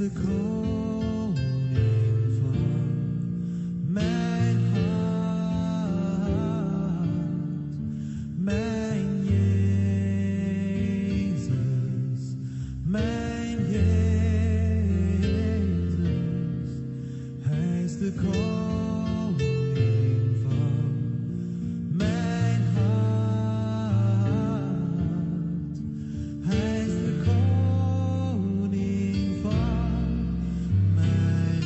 de koning van mijn hart, mijn Jezus, mijn Jezus. Hij is de koning van mijn hart. Hij is de koning van mijn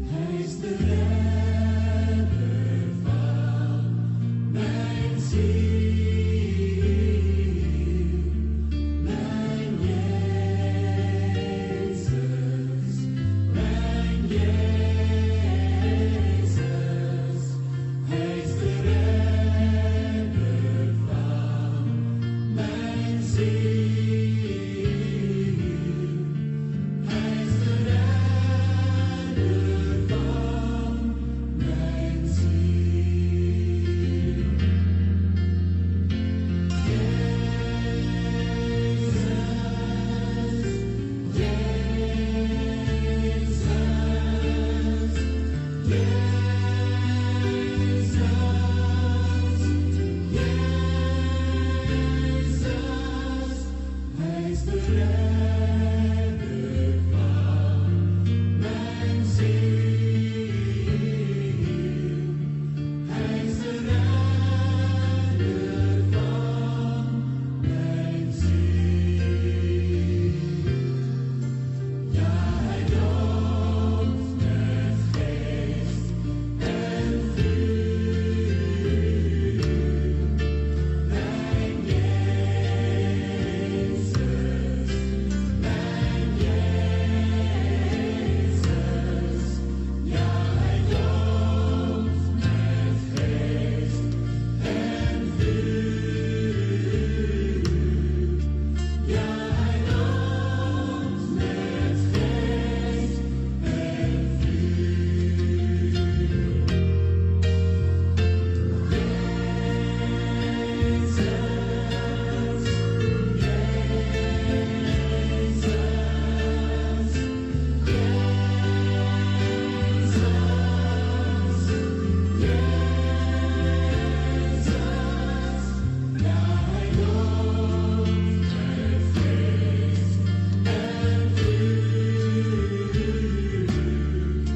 Hij is de redder van mijn ziel, mijn Jezus, mijn Jezus. Hij is de redder van mijn ziel. Hij is de redder van mijn ziel. Hij is de redder van mijn ziel. Hij is de redder van mijn ziel. Ja, hij doodt met geest en vuur. Mijn Jezus, mijn Jezus. Ja, hij doodt met geest en vuur. Ja, hij doodt met geest en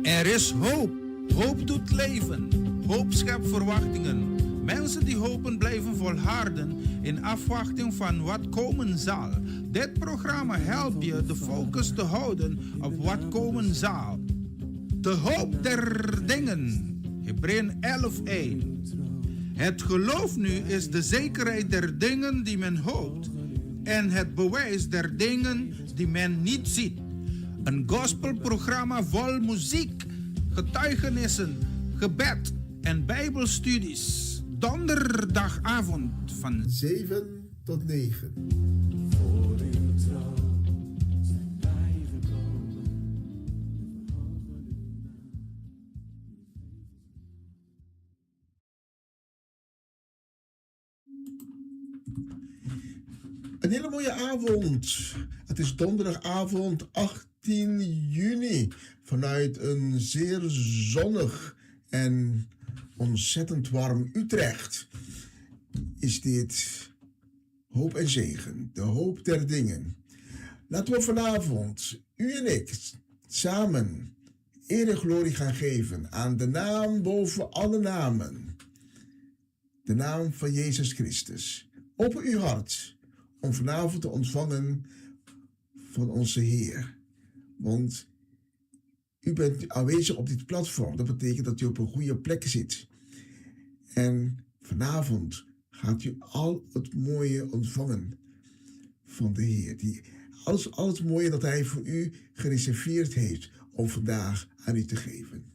Er is hoop. Hoop doet leven. Hoop schept verwachtingen. Mensen die hopen blijven volharden in afwachting van wat komen zal. Dit programma helpt je de focus te houden op wat komen zal. De hoop der dingen. Hebreeën 11:1. Het geloof nu is de zekerheid der dingen die men hoopt en het bewijs der dingen die men niet ziet. Een gospelprogramma vol muziek, getuigenissen, gebed en bijbelstudies. Donderdagavond van 7 tot 9. Voor uw troon zijn wij gekomen. Een hele mooie avond. Het is donderdagavond 18 juni. Vanuit een zeer zonnig en ontzettend warm Utrecht is dit hoop en zegen. De hoop der dingen. Laten we vanavond, u en ik, samen eer en glorie gaan geven aan de naam boven alle namen. de naam van Jezus Christus. Open uw hart om vanavond te ontvangen van onze Heer. Want u bent aanwezig op dit platform. Dat betekent dat u op een goede plek zit. En vanavond gaat u al het mooie ontvangen van de Heer. Al het mooie dat Hij voor u gereserveerd heeft om vandaag aan u te geven.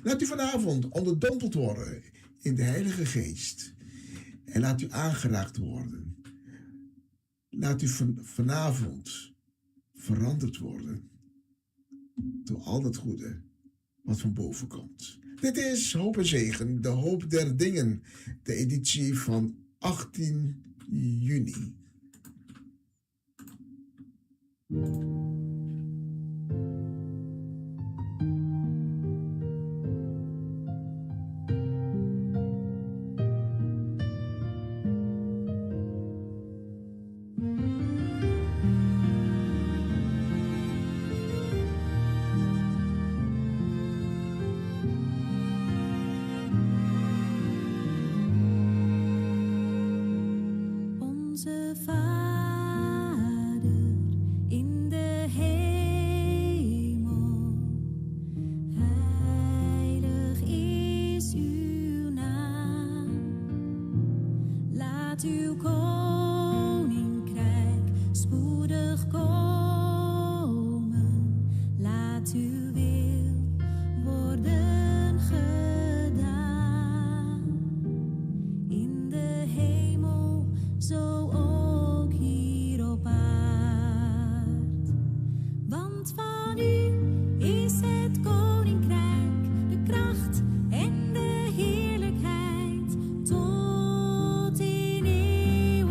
Laat u vanavond onderdompeld worden in de Heilige Geest. En laat u aangeraakt worden. Laat u vanavond veranderd worden door al het goede wat van boven komt. Dit is Hoop en Zegen, de hoop der dingen, de editie van 18 juni. Onze Vader in de hemel, heilig is uw naam. Laat uw koninkrijk spoedig komen. Laat uw wil worden gedaan. In de hemel, zo ook hier op aard. Want van u is het koninkrijk, de kracht en de heerlijkheid tot in eeuwigheid.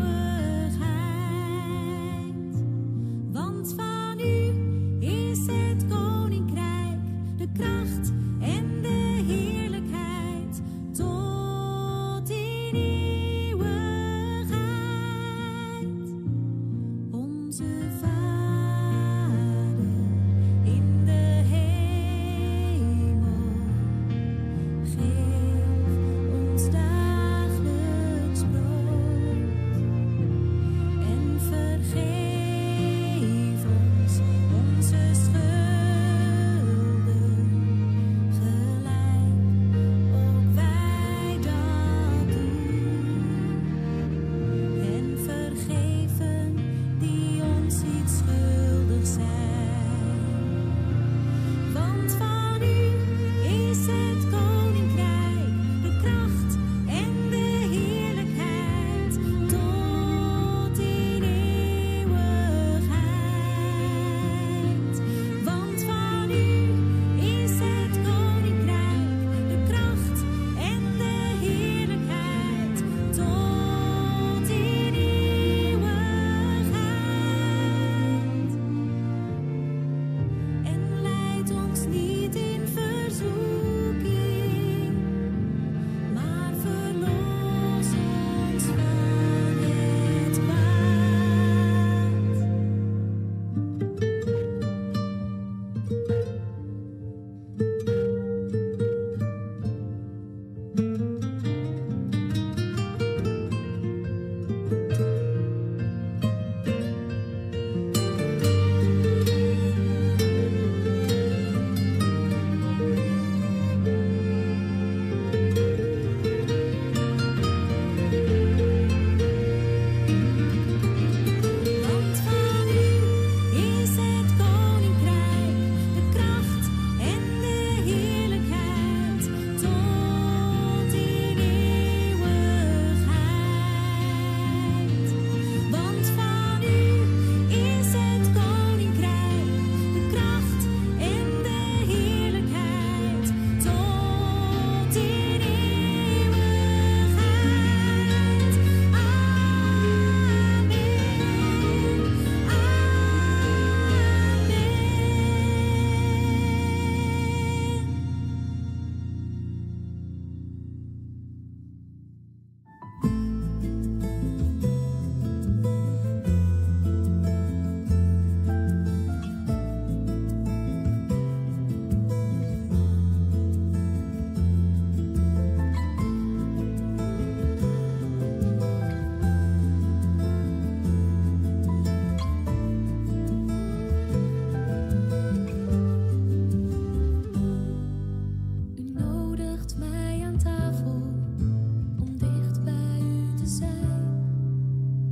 zijn.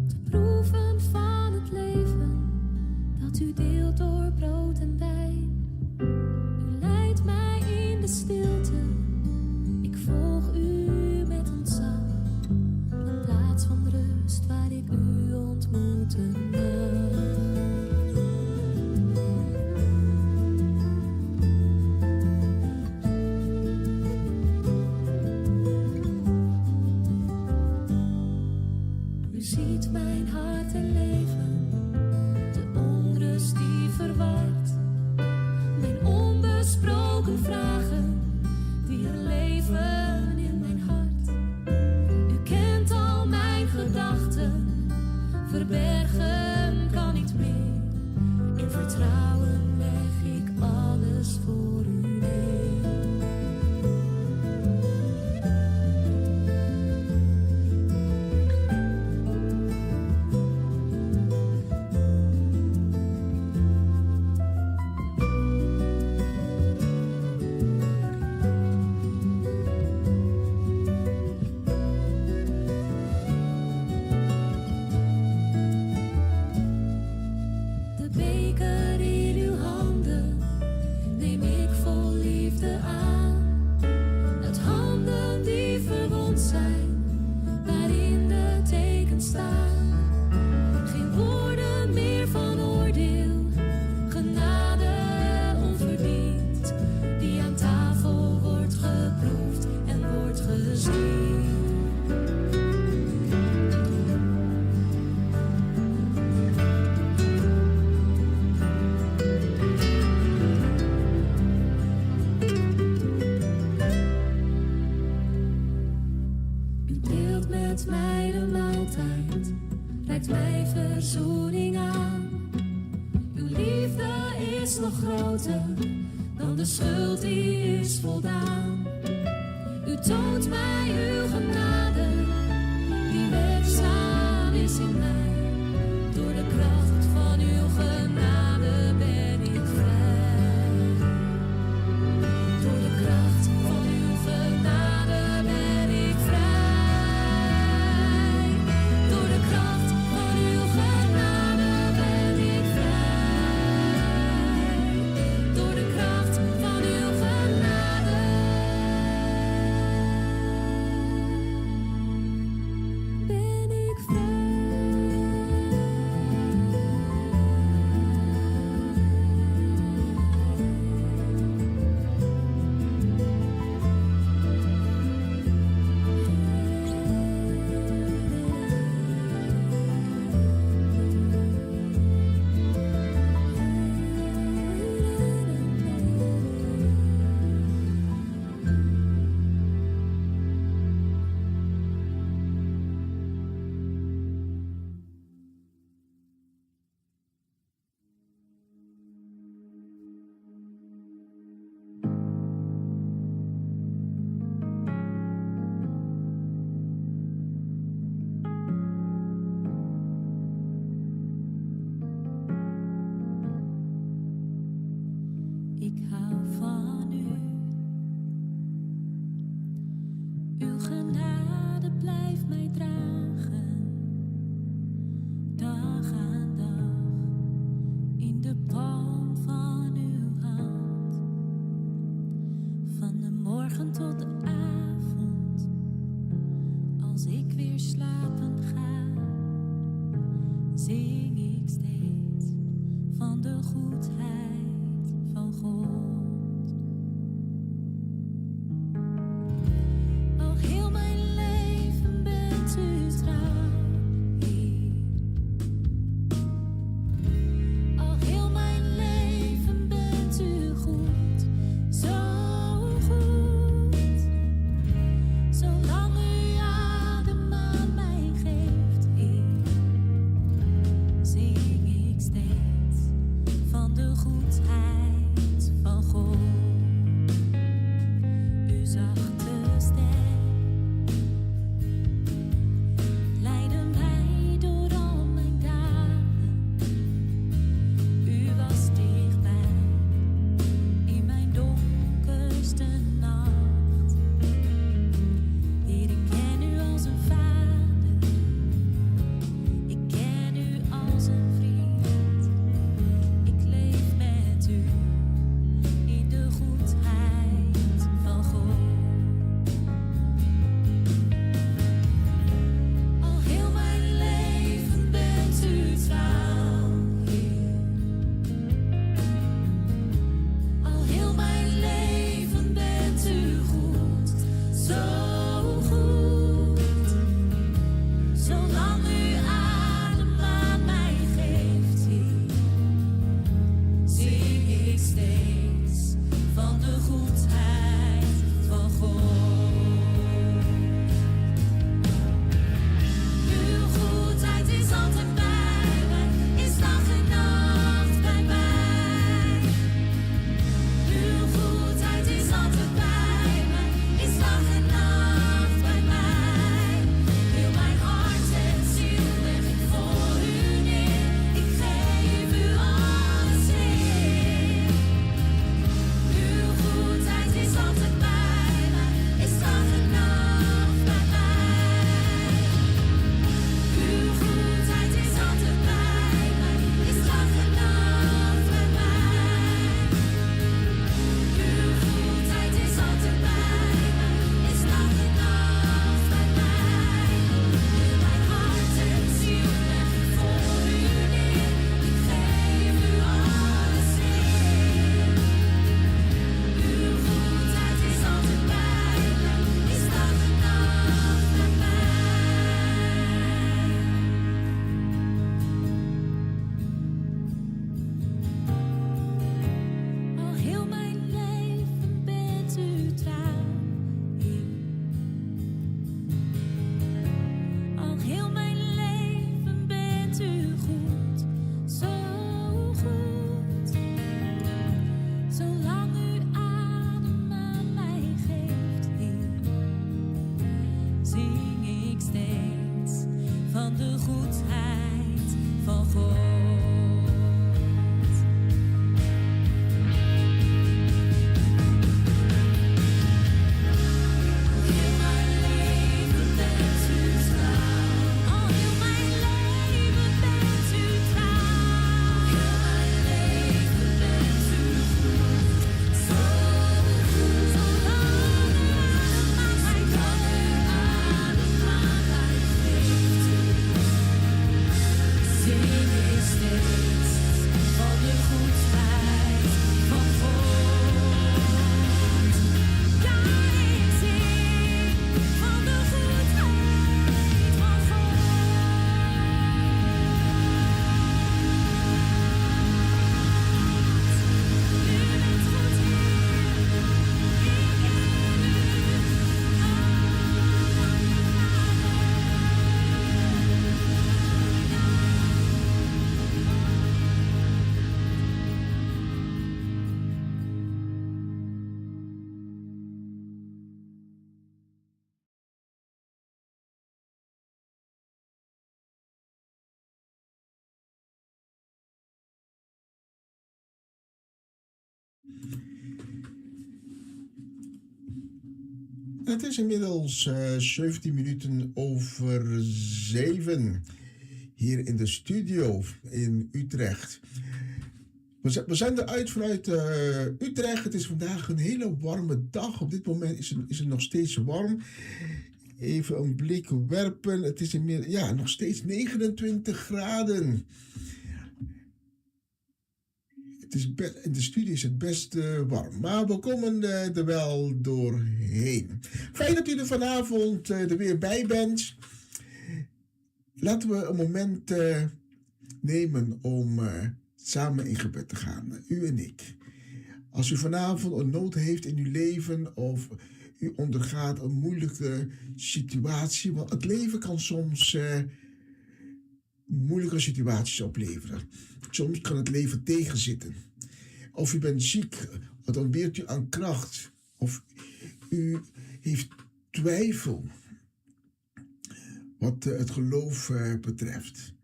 Te proeven van het leven dat u deelt door brood en wijn. U leidt mij in de stilte, ik volg u met ontzag. Een plaats van rust waar ik u ontmoeten mag. U ziet mijn hart en leven, de onrust die verwart. Mijn onbesproken vragen die er leven in mijn hart. U kent al mijn gedachten, verbergen kan niet meer. In vertrouwen leg ik alles voor u neer. De beker in uw handen neem ik vol liefde aan. Uit handen die verwond zijn, waarin de tekens staan. Geen woorden meer van oordeel, genade onverdiend, die aan tafel wordt geproefd en wordt gezien. U deelt met mij de maaltijd, reikt mij verzoening aan. Uw liefde is nog groter dan de schuld die is voldaan. U toont mij uw genade, die werkzaam is in mij. Door de kracht van uw genade ben ik vrij. Door de kracht van uw genade ben ik vrij. Door de kracht van uw genade ben ik vrij. Door de kracht van uw genade ben ik vrij. Ik hou van u. Uw genade blijft mij dragen, dag aan dag, in de palm van uw hand. Van de morgen tot de avond, als ik weer slapen ga, zing ik steeds van de goedheid van God. Al heel mijn leven bent u trouw, Heer. Al heel mijn leven bent u goed, zo goed. Zolang u adem aan mij geeft, Heer, zing ik steeds van de goedheid van steeds van de goedheid van God. Heel mijn leven bent u trouw. Oh, heel mijn leven bent u trouw. Heel mijn leven bent u goed. Zo goed, zolang maar hij kan adem maar hij geeft u. Zing ik steeds van de goedheid van God. Ja, ik zing van de goedheid van God. U bent goed, Heer. Ik eer Het is inmiddels 17 minuten over 7 hier in de studio in Utrecht. We zijn eruit vanuit Utrecht. Het is vandaag een hele warme dag. Op dit moment is het nog steeds warm. Even een blik werpen. Het is inmiddels nog steeds 29 graden. In de studie is het best warm, maar we komen er wel doorheen. Fijn dat u er vanavond er weer bij bent. Laten we een moment nemen om samen in gebed te gaan, u en ik. Als u vanavond een nood heeft in uw leven of u ondergaat een moeilijke situatie, want het leven kan soms moeilijke situaties opleveren. Soms kan het leven tegenzitten. Of u bent ziek, dan ontbeert u aan kracht. Of u heeft twijfel wat het geloof betreft.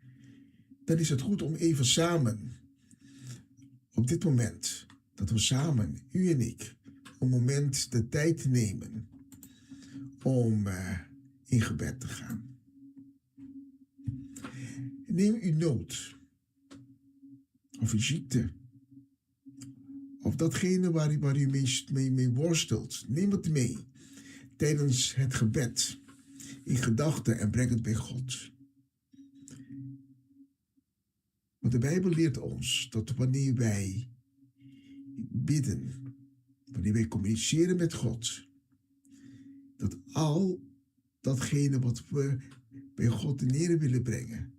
Dan is het goed om even samen, op dit moment, dat we samen, u en ik, een moment de tijd te nemen om in gebed te gaan. Neem uw nood, of uw ziekte, of datgene waar u mee worstelt. Neem het mee tijdens het gebed in gedachten en breng het bij God. Want de Bijbel leert ons dat wanneer wij bidden, wanneer wij communiceren met God, dat al datgene wat we bij God neer willen brengen,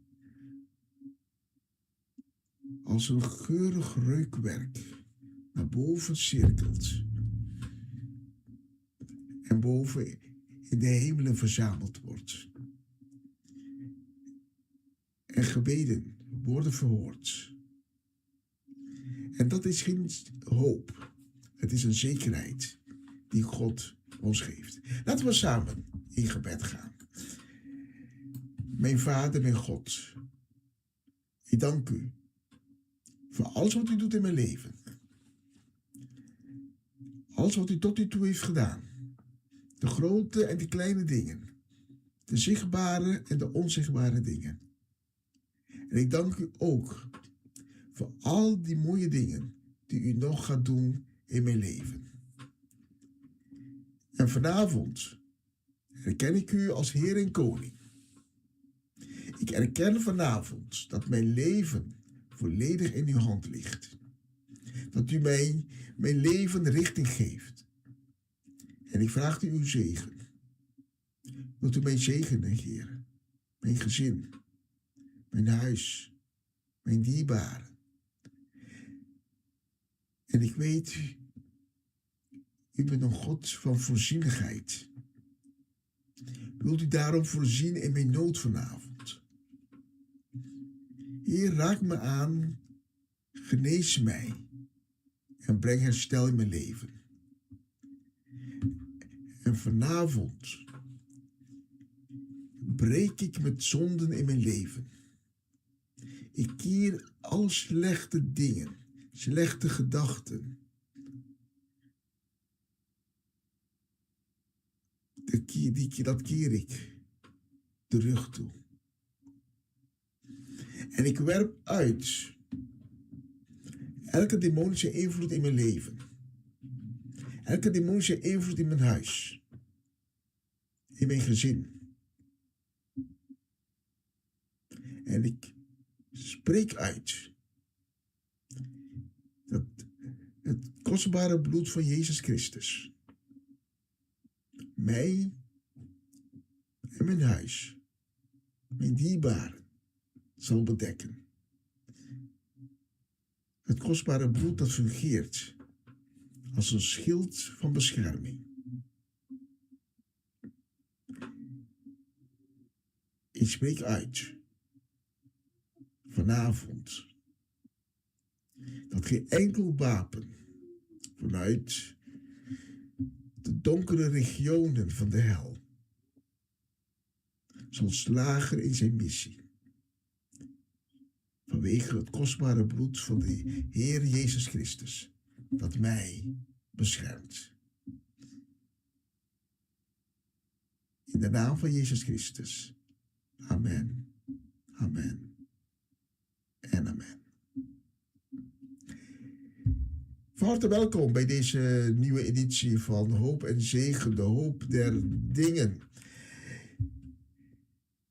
als een geurig reukwerk naar boven cirkelt en boven in de hemelen verzameld wordt. En gebeden worden verhoord. En dat is geen hoop, het is een zekerheid die God ons geeft. Laten we samen in gebed gaan. Mijn Vader, mijn God, ik dank u voor alles wat u doet in mijn leven. Alles wat u tot nu toe heeft gedaan. De grote en de kleine dingen. De zichtbare en de onzichtbare dingen. En ik dank u ook voor al die mooie dingen die u nog gaat doen in mijn leven. En vanavond erken ik u als Heer en Koning. Ik erken vanavond dat mijn leven volledig in uw hand ligt. Dat u mij mijn leven richting geeft. En ik vraag u uw zegen. Wilt u mij zegenen, Heer? Mijn gezin, mijn huis, mijn dierbaren. En ik weet, u bent een God van voorzienigheid. Wilt u daarom voorzien in mijn nood vanavond? Heer, raak me aan, genees mij en breng herstel in mijn leven. En vanavond breek ik met zonden in mijn leven. Ik keer alle slechte dingen, slechte gedachten. Dat keer ik de rug toe. En ik werp uit elke demonische invloed in mijn leven. Elke demonische invloed in mijn huis. In mijn gezin. En ik spreek uit dat het kostbare bloed van Jezus Christus mij en mijn huis, mijn dierbaren, zal bedekken. Het kostbare bloed dat fungeert als een schild van bescherming. Ik spreek uit vanavond dat geen enkel wapen vanuit de donkere regionen van de hel zal slagen in zijn missie. Vanwege het kostbare bloed van de Heer Jezus Christus dat mij beschermt. In de naam van Jezus Christus. Amen. Amen. En amen. Van harte welkom bij deze nieuwe editie van Hoop en Zegen, de hoop der dingen.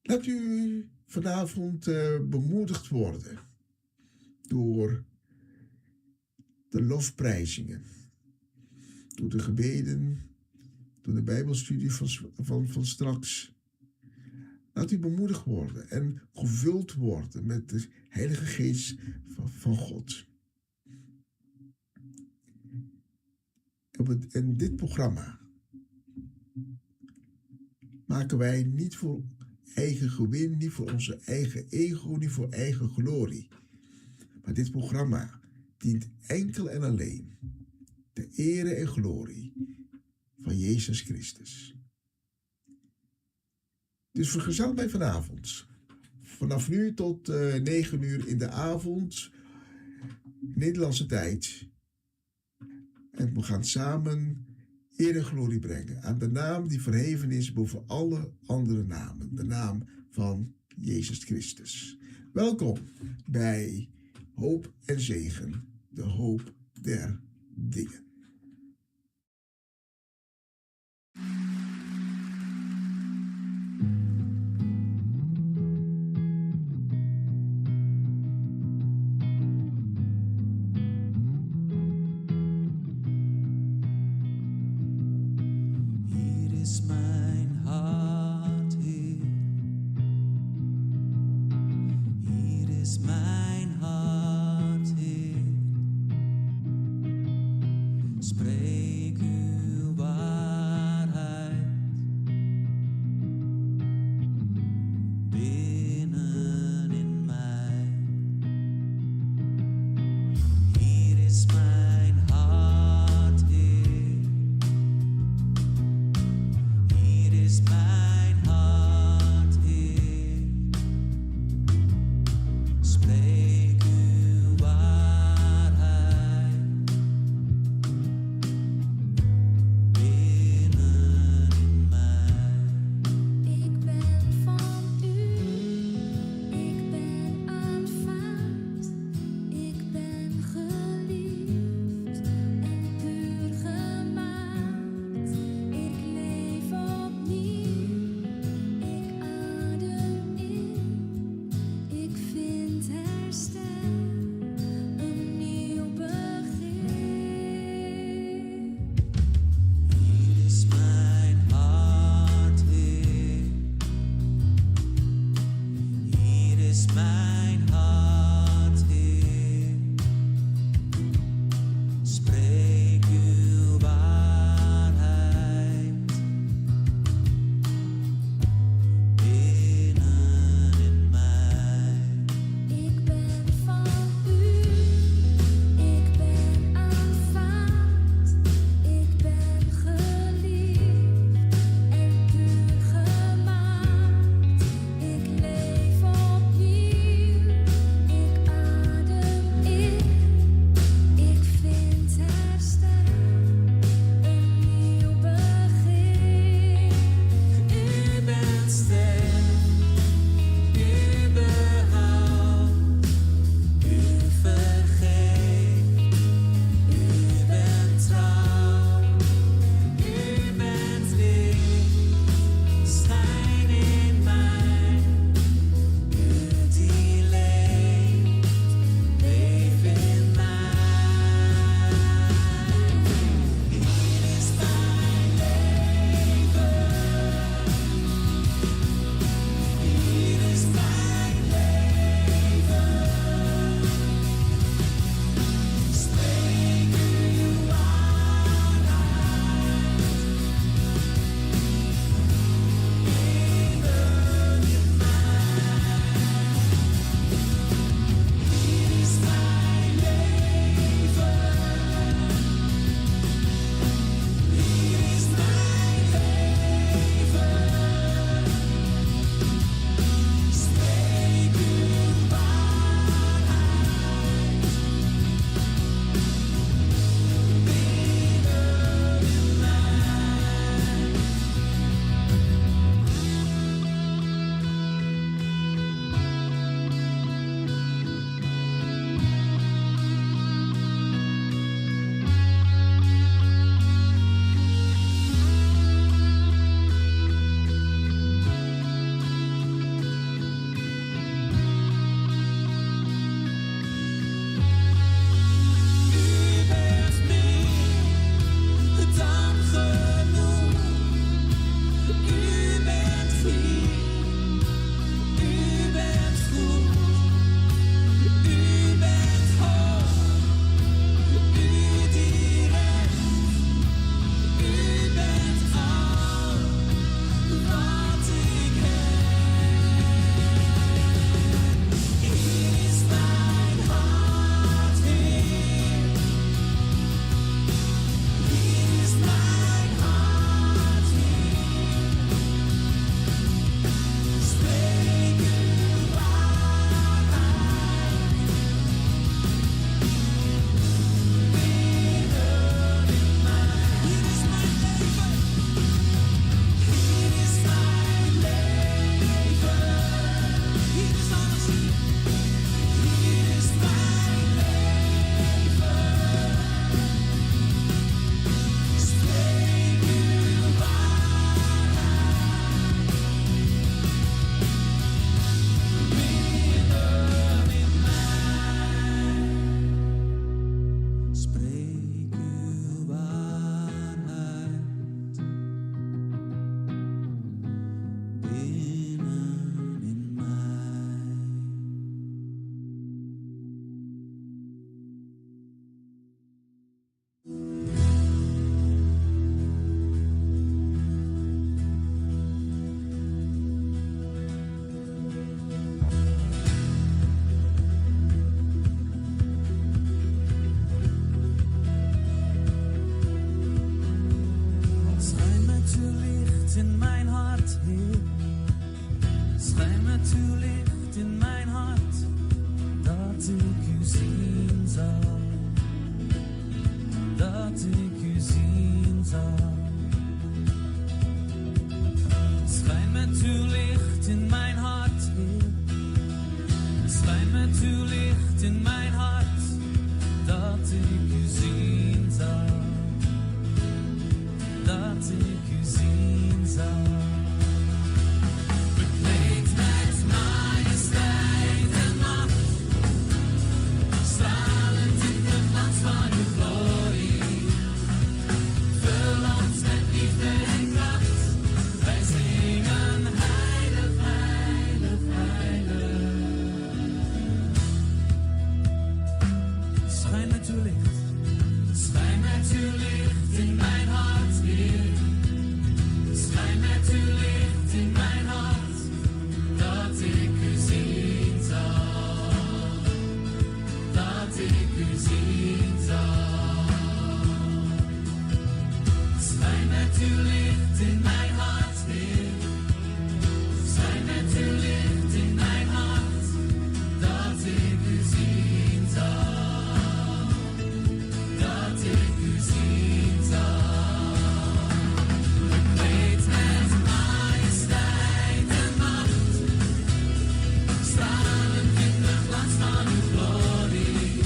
Laat u vanavond bemoedigd worden door de lofprijzingen, door de gebeden, door de Bijbelstudie van straks. Laat u bemoedigd worden en gevuld worden met de Heilige Geest van God. En dit programma maken wij niet voor eigen gewin, niet voor onze eigen ego, niet voor eigen glorie. Maar dit programma dient enkel en alleen de ere en glorie van Jezus Christus. Dus vergezel mij vanavond, vanaf nu tot 9 uur in de avond, Nederlandse tijd. En we gaan samen eer en glorie brengen aan de naam die verheven is boven alle andere namen. De naam van Jezus Christus. Welkom bij Hoop en Zegen, de hoop der dingen. Hier is mijn hart, Heer. Hier is mijn hart, Heer. Spreek uw waarheid binnen in mij. Hier is mijn hart, Heer. Hier is mijn hart, Heer. Spreek uw waarheid binnen in mij. Ik ben van u, ik ben aanvaard, ik ben geliefd en puur gemaakt. Ik leef opnieuw, ik adem in, ik vind herstel, een nieuw begin. Hier is mijn hart, Heer. Hier is mijn hart, Heer. Spreek uw waarheid binnen in mij. Ik ben van u, ik ben aanvaard, ik ben geliefd en puur gemaakt. Schijn met uw licht in mijn hart, dat ik u zien zal. Dat ik u zien zal. Schijn met uw licht in mijn hart, Heer. Schijn met uw licht in mijn hart, dat ik u zien zal. Dat ik u zien zal. Bekleed met majesteit en macht, stralend in de glans van uw glorie. Vul ons met liefde en kracht, wij zingen heilig, heilig, heilig. Schijn met uw licht, schijn met uw licht in mijn hart, Heer. Schijn met uw licht in mijn hart, dat ik u zien zal. Dat ik u zien zal. Schijn met uw licht in mijn hart, Heer. Schijn met uw licht in mijn hart, dat ik u zien zal. Dat ik u zien zal. Bekleed met majesteit en macht, stralend in de glans van uw glorie.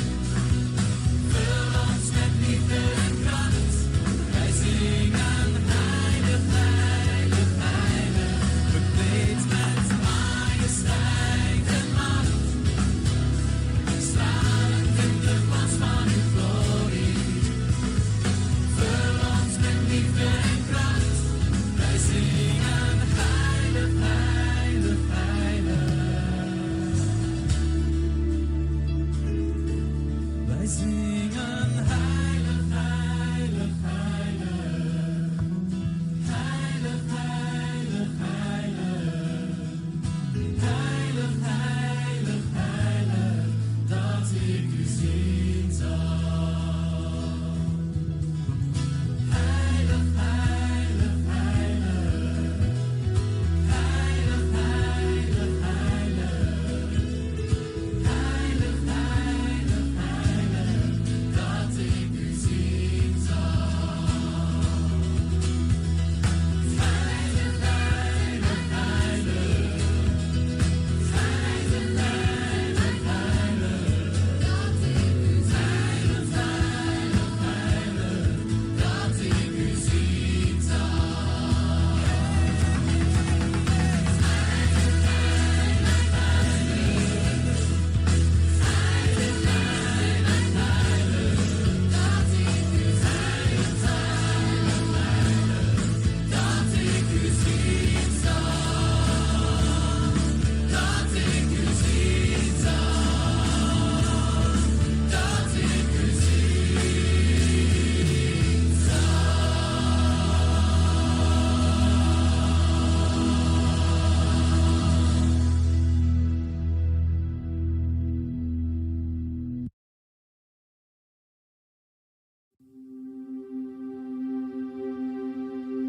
Vul ons met liefde en kracht, wij zingen heilig, heilig, heilig. Bekleed met majesteit en macht, stralend in de glans van uw glorie. Vul ons met liefde en kracht, wij zingen heilig, heilig, heilig. Wij zingen heilig, heilig, heilig. Heilig, heilig, heilig. Heilig, heilig, heilig, dat ik u zien zal. Heilig, heilig, heilig. Heilig, heilig, heilig. Heilig, heilig, heilig, dat ik u zien zal. Heilig, heilig, heilig. Heilig, heilig, heilig. Dat ik u heilig, heilig, heilig, dat ik u zien zal.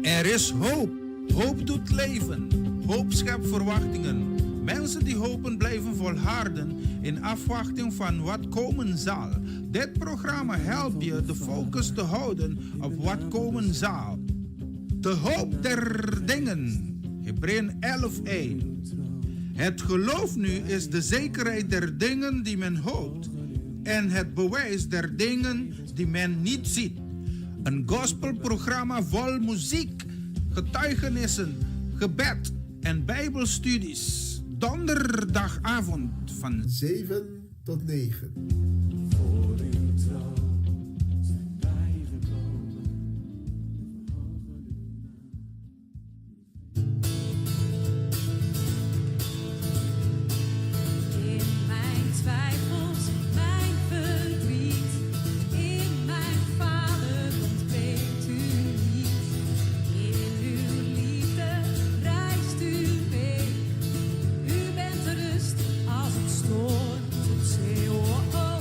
Er is hoop. Hoop doet leven. Hoop schept verwachtingen. Mensen die hopen blijven volharden in afwachting van wat komen zal. Dit programma helpt je de focus te houden op wat komen zal. De hoop der dingen. Hebreeën 11:1. Het geloof nu is de zekerheid der dingen die men hoopt en het bewijs der dingen die men niet ziet. Een gospelprogramma vol muziek, getuigenissen, gebed en bijbelstudies. Donderdagavond van 7 tot 9. Voor uw trouw zijn wij gekomen. In mijn twijfels, mijn verdriet, in mijn vader ontbreekt u niet. In uw liefde reist u mee. U bent de rust als het stormt op zee. Oh, oh.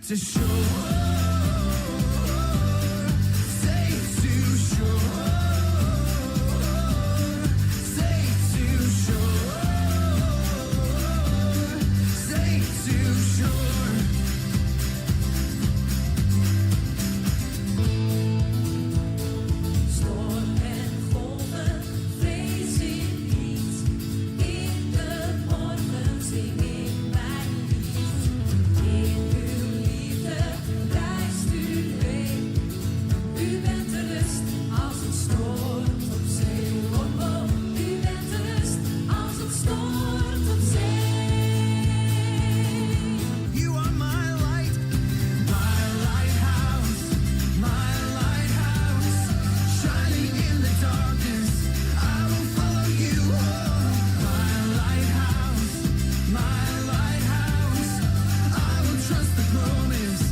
to shore. Safe to shore. Safe to shore. Safe to shore. Storm en golven vrees ik niet. In de morgen zing ik mijn lied. In uw liefde reist u mee. U bent de rust als het stormt op zee. Oh, oh. U bent de rust als het stormt op zee. You are my light, my lighthouse, shining in the darkness. I will follow you. My lighthouse, I will trust the promise.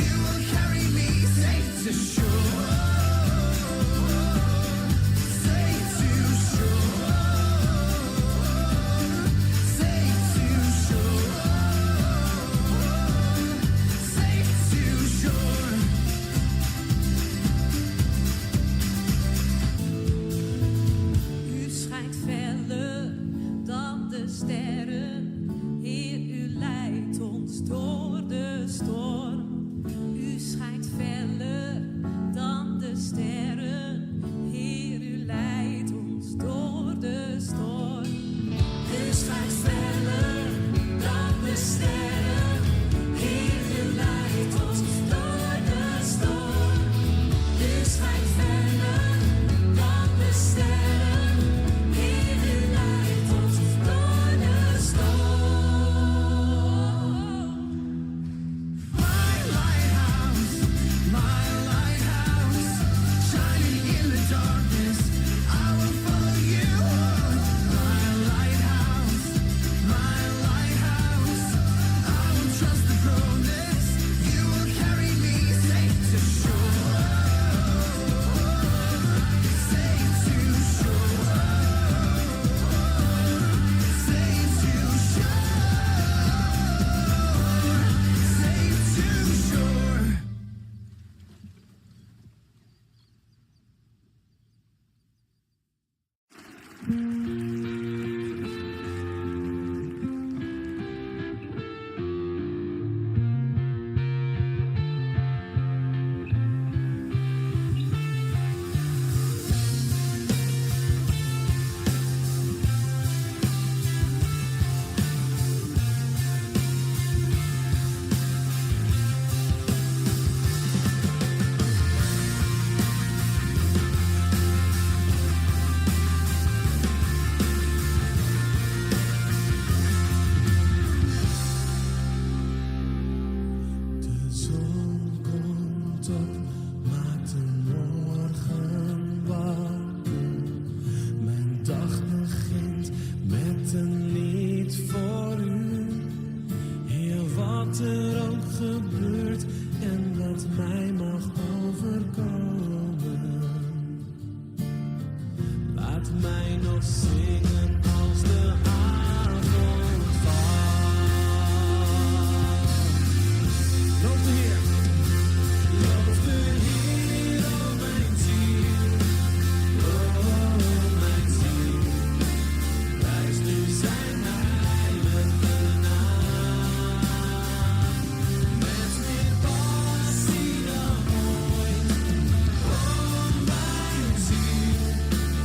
You will carry me safe to shore. Safe to shore. Safe to shore. Safe to shore. U schijnt feller dan de sterren. Heer, u leidt ons door de storm. U schijnt feller dan de sterren. Heer, u leidt ons door de storm. U schijnt feller dan de sterren. Heer, u leidt ons door de storm. U schijnt feller dan de sterren. Heer, u leidt ons door de storm. My lighthouse, shining in the darkness. I will follow you. My lighthouse, I will trust the promise. You will carry me safe to shore. Safe to shore. Safe to shore. Safe to shore. De zon komt op, maakt de morgen wakker. Mijn dag begint met een lied voor u. Heer, wat er ook gebeurt en wat mij mag overkomen. Laat mij nog zingen als de avond valt. Loof de Heer. Loof de Heer, oh mijn ziel. Oh mijn ziel. Prijs nu zijn heilige naam. Met meer passie dan ooit. Oh mijn ziel.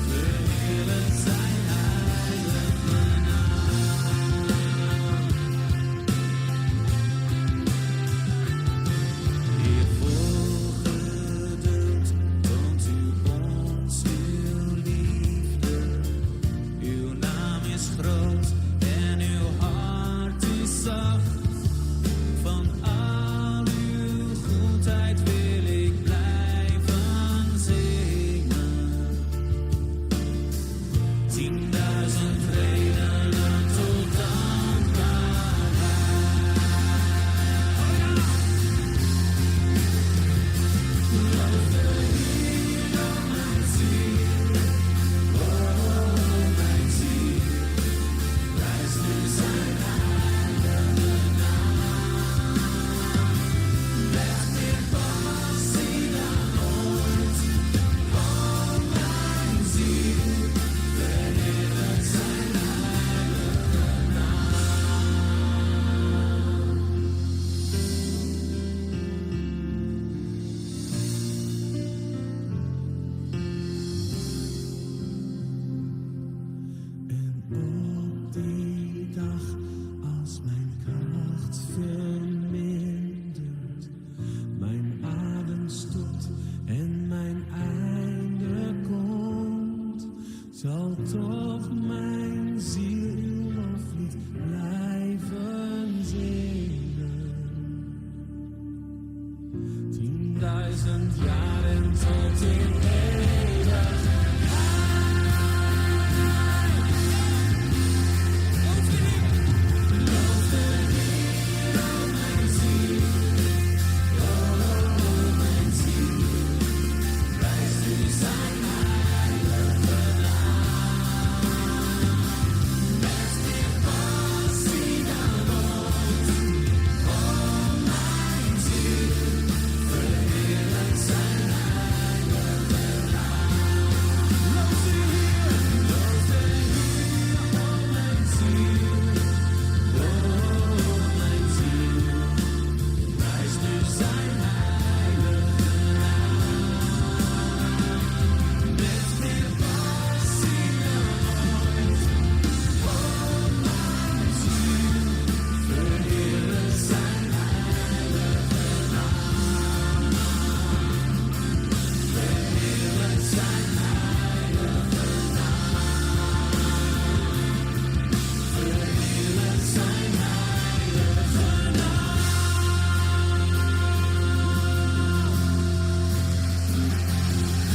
Verheerlijk zijn heilige toch mijn ziel uw loflied blijven zingen. 10.000 jaar en tot in eeuwigheid. Loof de Heer, o mijn ziel. O mijn ziel. Prijst u zijn heilige naam. Met meer passie dan ooit. O mijn ziel. Verheerlijk zijn heilige naam. Loof de Heer, o mijn ziel. O mijn ziel. Prijst u zijn heilige naam. Met meer passie dan ooit. O mijn ziel. Verheerlijk zijn heilige naam. Verheerlijk zijn heilige naam. Verheerlijk zijn heilige naam.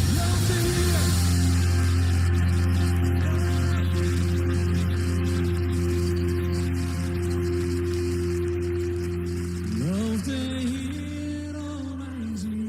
Loof de Heer. Loof de Heer, o mijn ziel.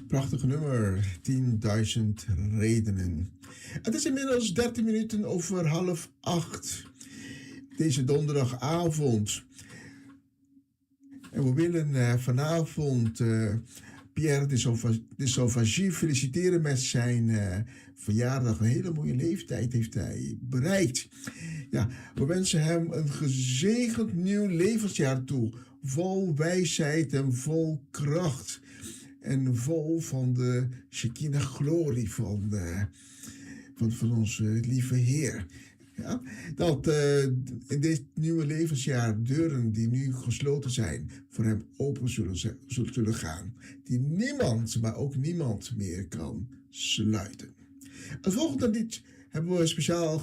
Prachtig nummer, 10.000 redenen. Het is inmiddels 13 minuten over 7:30 deze donderdagavond. En we willen vanavond Pierre de Sauvagie feliciteren met zijn verjaardag. Een hele mooie leeftijd heeft hij bereikt. Ja, we wensen hem een gezegend nieuw levensjaar toe. Vol wijsheid en vol kracht. En vol van de Shekinah glorie van onze lieve Heer. Ja, dat in dit nieuwe levensjaar deuren die nu gesloten zijn voor hem open zullen gaan. Die niemand, maar ook niemand meer kan sluiten. Het volgende lied hebben we speciaal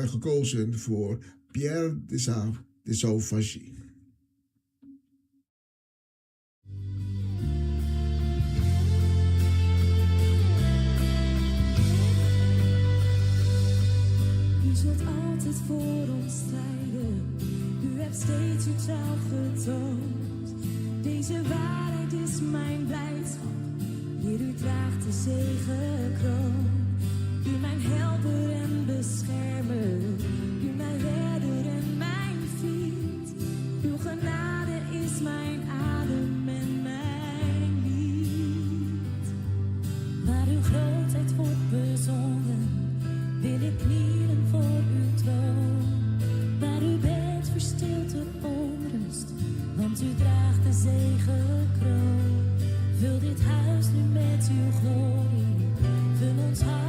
gekozen voor Pierre de Sauvagie. U zult altijd voor ons strijden. U hebt steeds uw trouw getoond. Deze waarheid is mijn blijdschap. Heer, u draagt de zegenkroon. U mijn helper en beschermer. U mijn redder en mijn vriend. Uw genade is mijn adem en mijn lied. Waar uw grootheid wordt bezongen, wil ik knielen voor uw troon. Waar u bent verstilt de onrust, want u draagt de zegenkroon. Vul dit huis nu met uw glorie, vul ons hart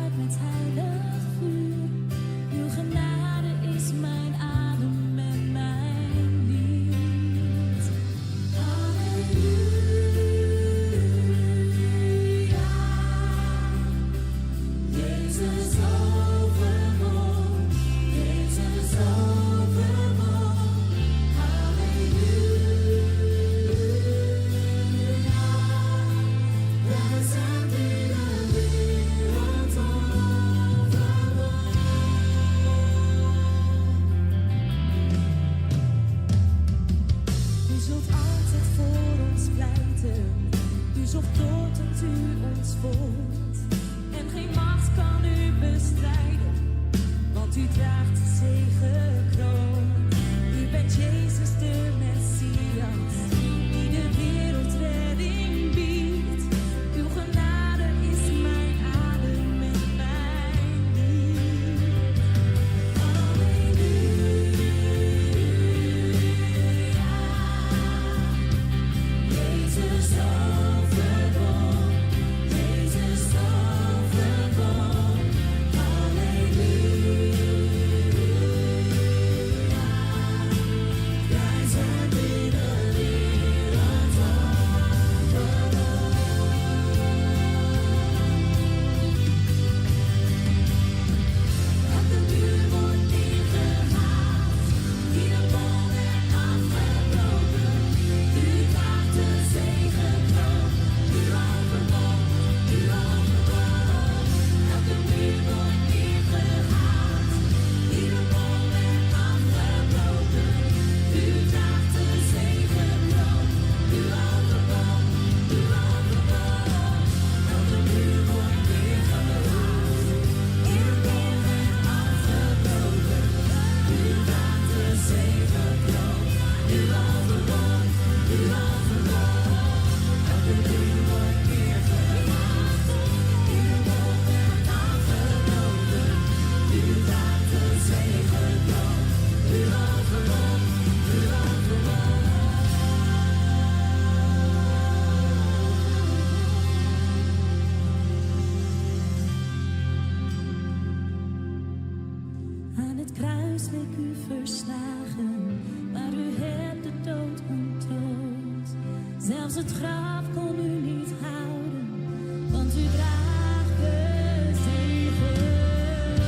ik u verslagen, maar u hebt de dood ontroond. Zelfs het graf kon u niet houden, want u draagt de zegenkroon.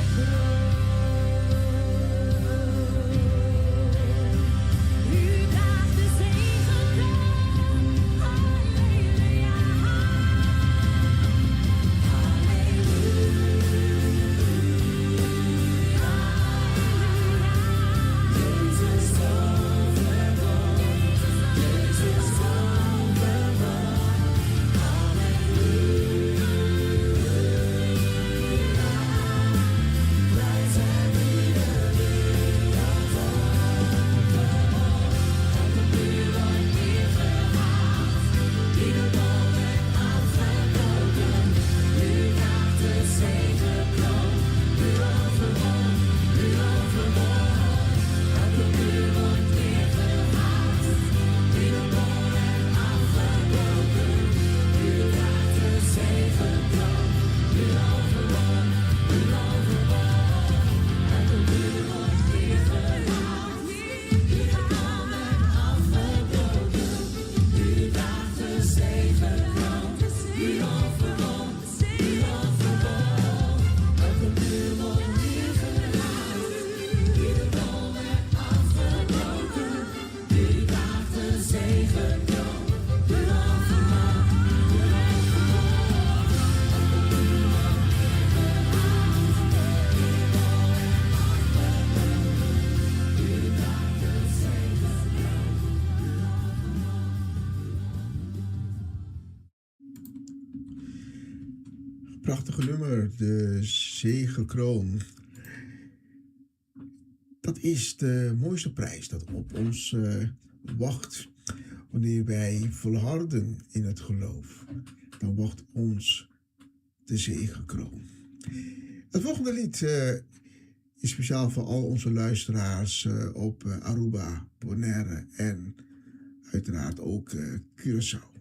U draagt de zegenkroon, halleluja, Jezus overwon, Jezus overwon, halleluja, wij zijn wie de wereld overwon. Elke muur wordt neergehaald, ieder boom werd afgebroken. U draagt de zegenkroon, u overwon, u overwon. Elke muur wordt neergehaald, ieder boom werd afgebroken. U draagt de zegenkroon, u overwon, u overwon. Elke muur wordt neergehaald, ieder boom werd afgebroken. U draagt de zegenkroon, u overwon, u overwon. Elke muur wordt neergehaald, ieder boom werd afgebroken. U draagt de zegenkroon, u overwon, u Prachtige nummer, de zegenkroon. Dat is de mooiste prijs dat op ons wacht. Wanneer wij volharden in het geloof, dan wacht ons de zegenkroon. Het volgende lied is speciaal voor al onze luisteraars op Aruba, Bonaire en uiteraard ook Curaçao.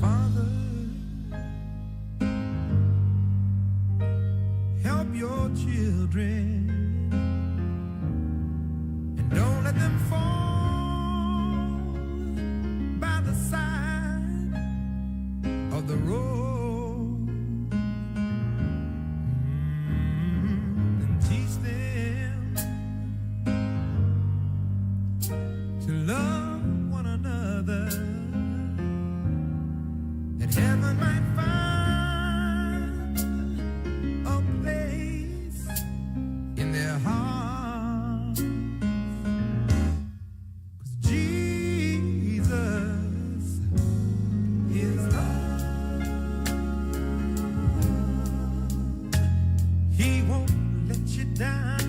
Father, help your children and don't let them fall by the side of the road. And teach them to love one another, that heaven might find a place in their hearts. 'Cause Jesus is love. He won't let you down,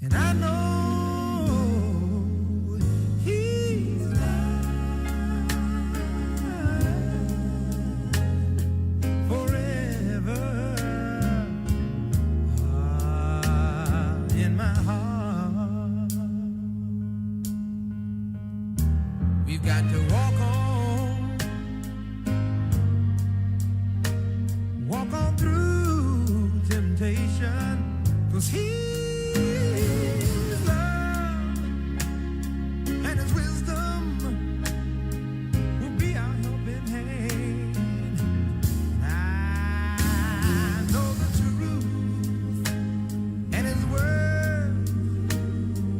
and I know He's forever in my heart. We've got to walk on through temptation, 'cause He's love and His wisdom will be our helping hand. I know the truth, and His word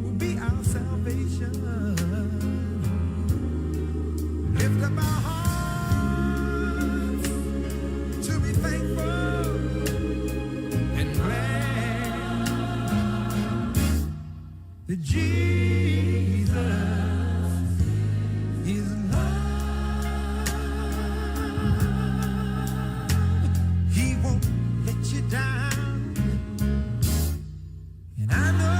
will be our salvation. Lift up our hearts to be thankful and glad that Jesus is love. He won't let you down, and I know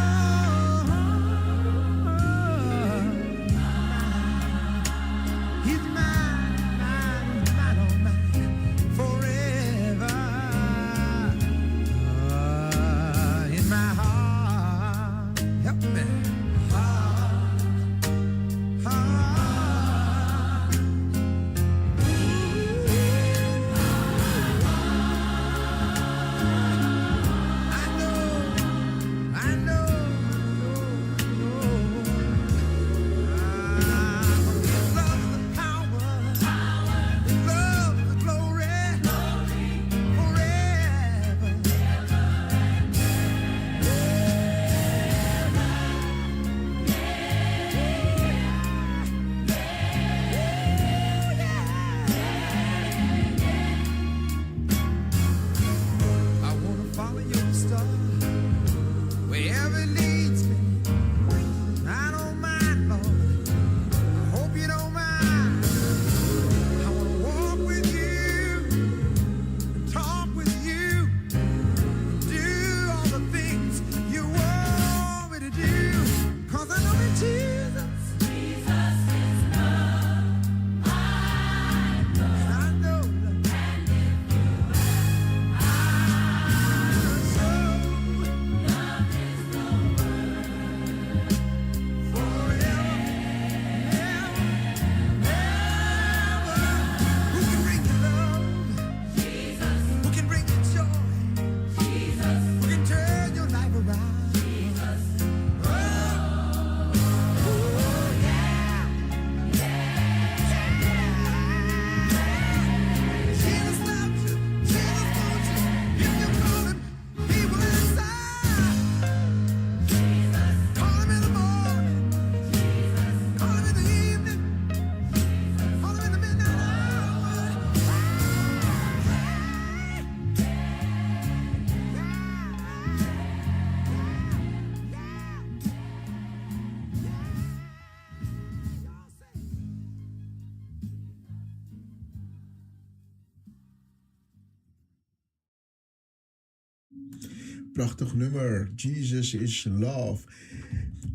Prachtig nummer. Jesus is Love.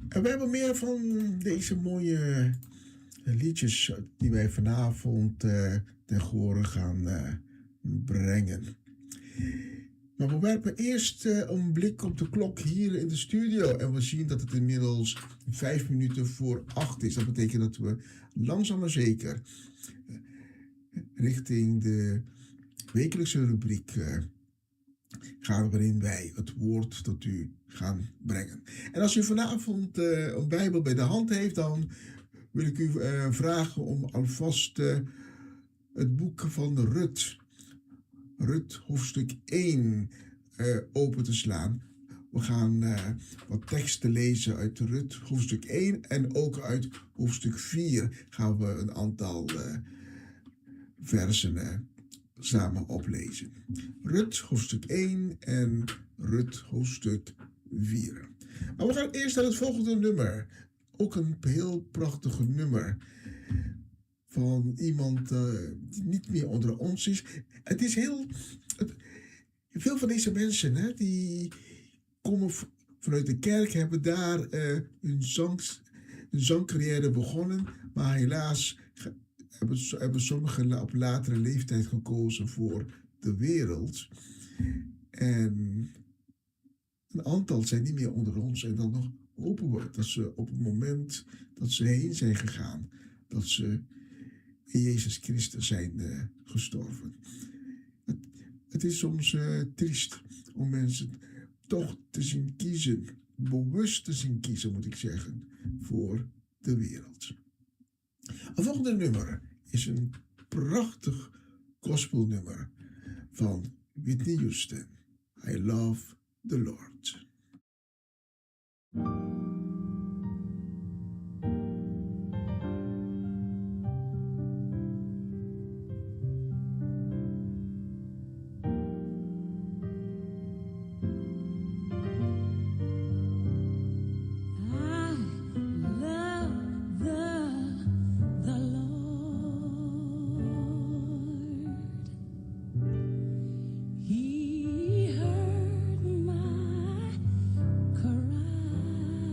En we hebben meer van deze mooie liedjes die wij vanavond ten gehore gaan brengen. Maar we werpen eerst een blik op de klok hier in de studio. En we zien dat het inmiddels 5 minuten voor 8 is. Dat betekent dat we langzaam maar zeker richting de wekelijkse rubriek gaan, waarin wij het woord tot u gaan brengen. En als u vanavond een Bijbel bij de hand heeft, dan wil ik u vragen om alvast het boek van Rut hoofdstuk 1 open te slaan. We gaan wat teksten lezen uit Rut hoofdstuk 1 en ook uit hoofdstuk 4 gaan we een aantal versen samen oplezen. Rut hoofdstuk 1 en Rut hoofdstuk 4. Maar we gaan eerst naar het volgende nummer. Ook een heel prachtig nummer van iemand die niet meer onder ons is. Het is veel van deze mensen, hè, die komen vanuit de kerk, hebben daar hun zangcarrière begonnen, maar helaas hebben sommigen op latere leeftijd gekozen voor de wereld. En een aantal zijn niet meer onder ons. En dan nog hopen we dat ze op het moment dat ze heen zijn gegaan, dat ze in Jezus Christus zijn gestorven. Het is soms triest om mensen toch te zien kiezen, bewust te zien kiezen moet ik zeggen, voor de wereld. Het volgende nummer is een prachtig gospelnummer van Whitney Houston. I love the Lord. He heard my cry.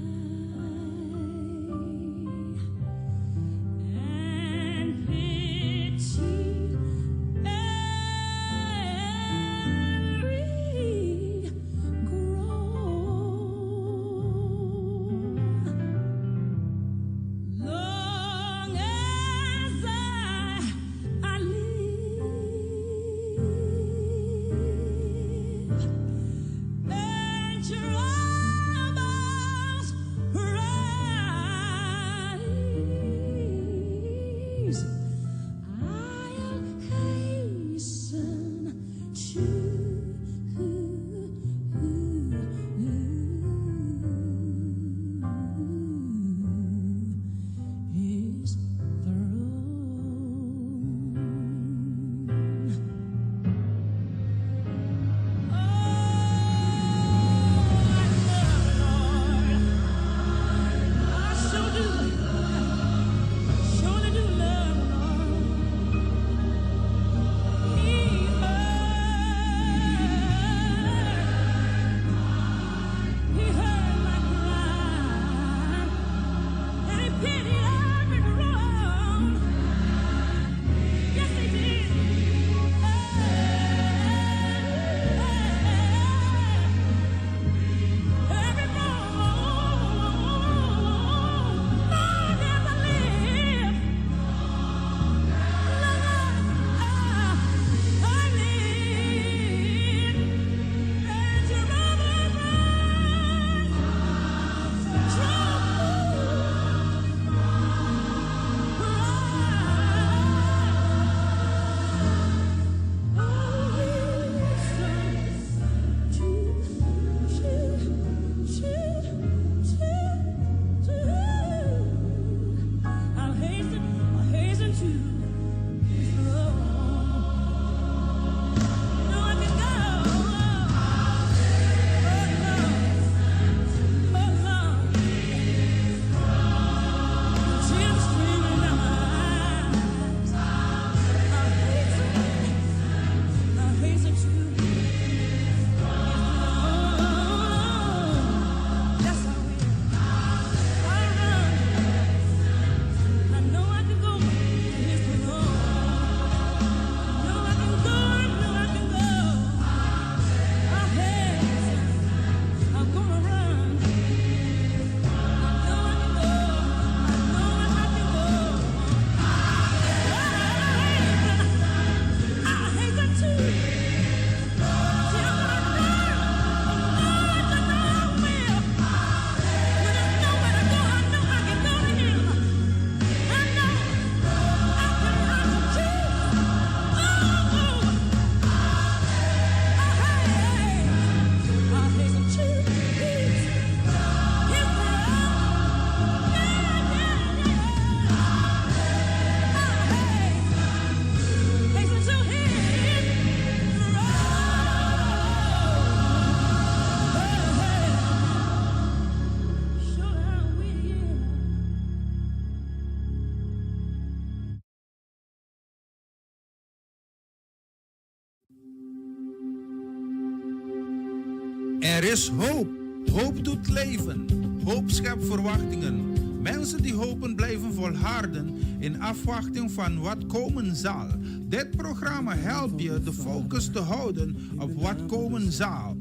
Er is hoop. Hoop doet leven. Hoop schept verwachtingen. Mensen die hopen blijven volharden in afwachting van wat komen zal. Dit programma helpt je de focus te houden op wat komen zal.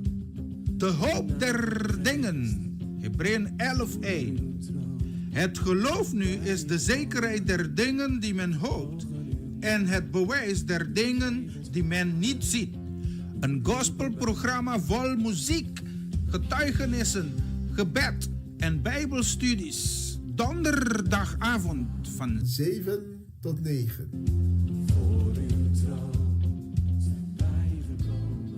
De hoop der dingen. Hebreeën 11:1. Het geloof nu is de zekerheid der dingen die men hoopt en het bewijs der dingen die men niet ziet. Een gospelprogramma vol muziek, getuigenissen, gebed en bijbelstudies. Donderdagavond van 7 tot 9. Voor uw trouw zijn wij gekomen.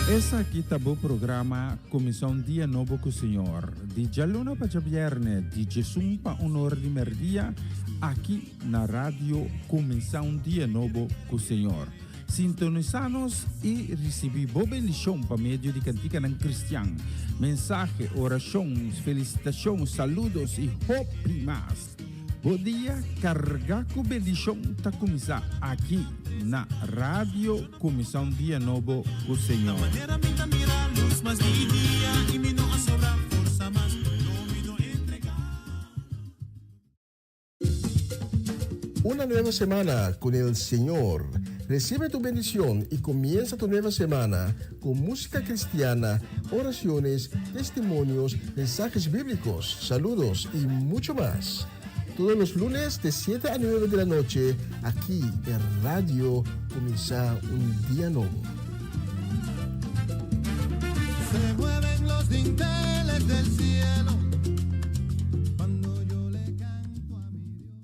Essa aqui tá o programa Comissão Dia Novo com o Senhor. De Jaluna para Javierne, de Jesus para Honor de Merdia, aqui na rádio Comissão Dia Novo com o Senhor. Sintonizanos e recebi boa bendição para meio de cantiga não cristã. Mensagem, orações, felicitações, saludos e hope mais. Bom dia, carregar com bendição tá começar aqui na rádio Comissão Dia Novo com o Senhor. Una nueva semana con el Señor. Recibe tu bendición y comienza tu nueva semana con música cristiana, oraciones, testimonios, mensajes bíblicos, saludos y mucho más. Todos los lunes de 7 a 9 de la noche, aquí en Radio Comienza un Día Nuevo. Se mueven los dinteles del cielo cuando yo le canto a mi Dios.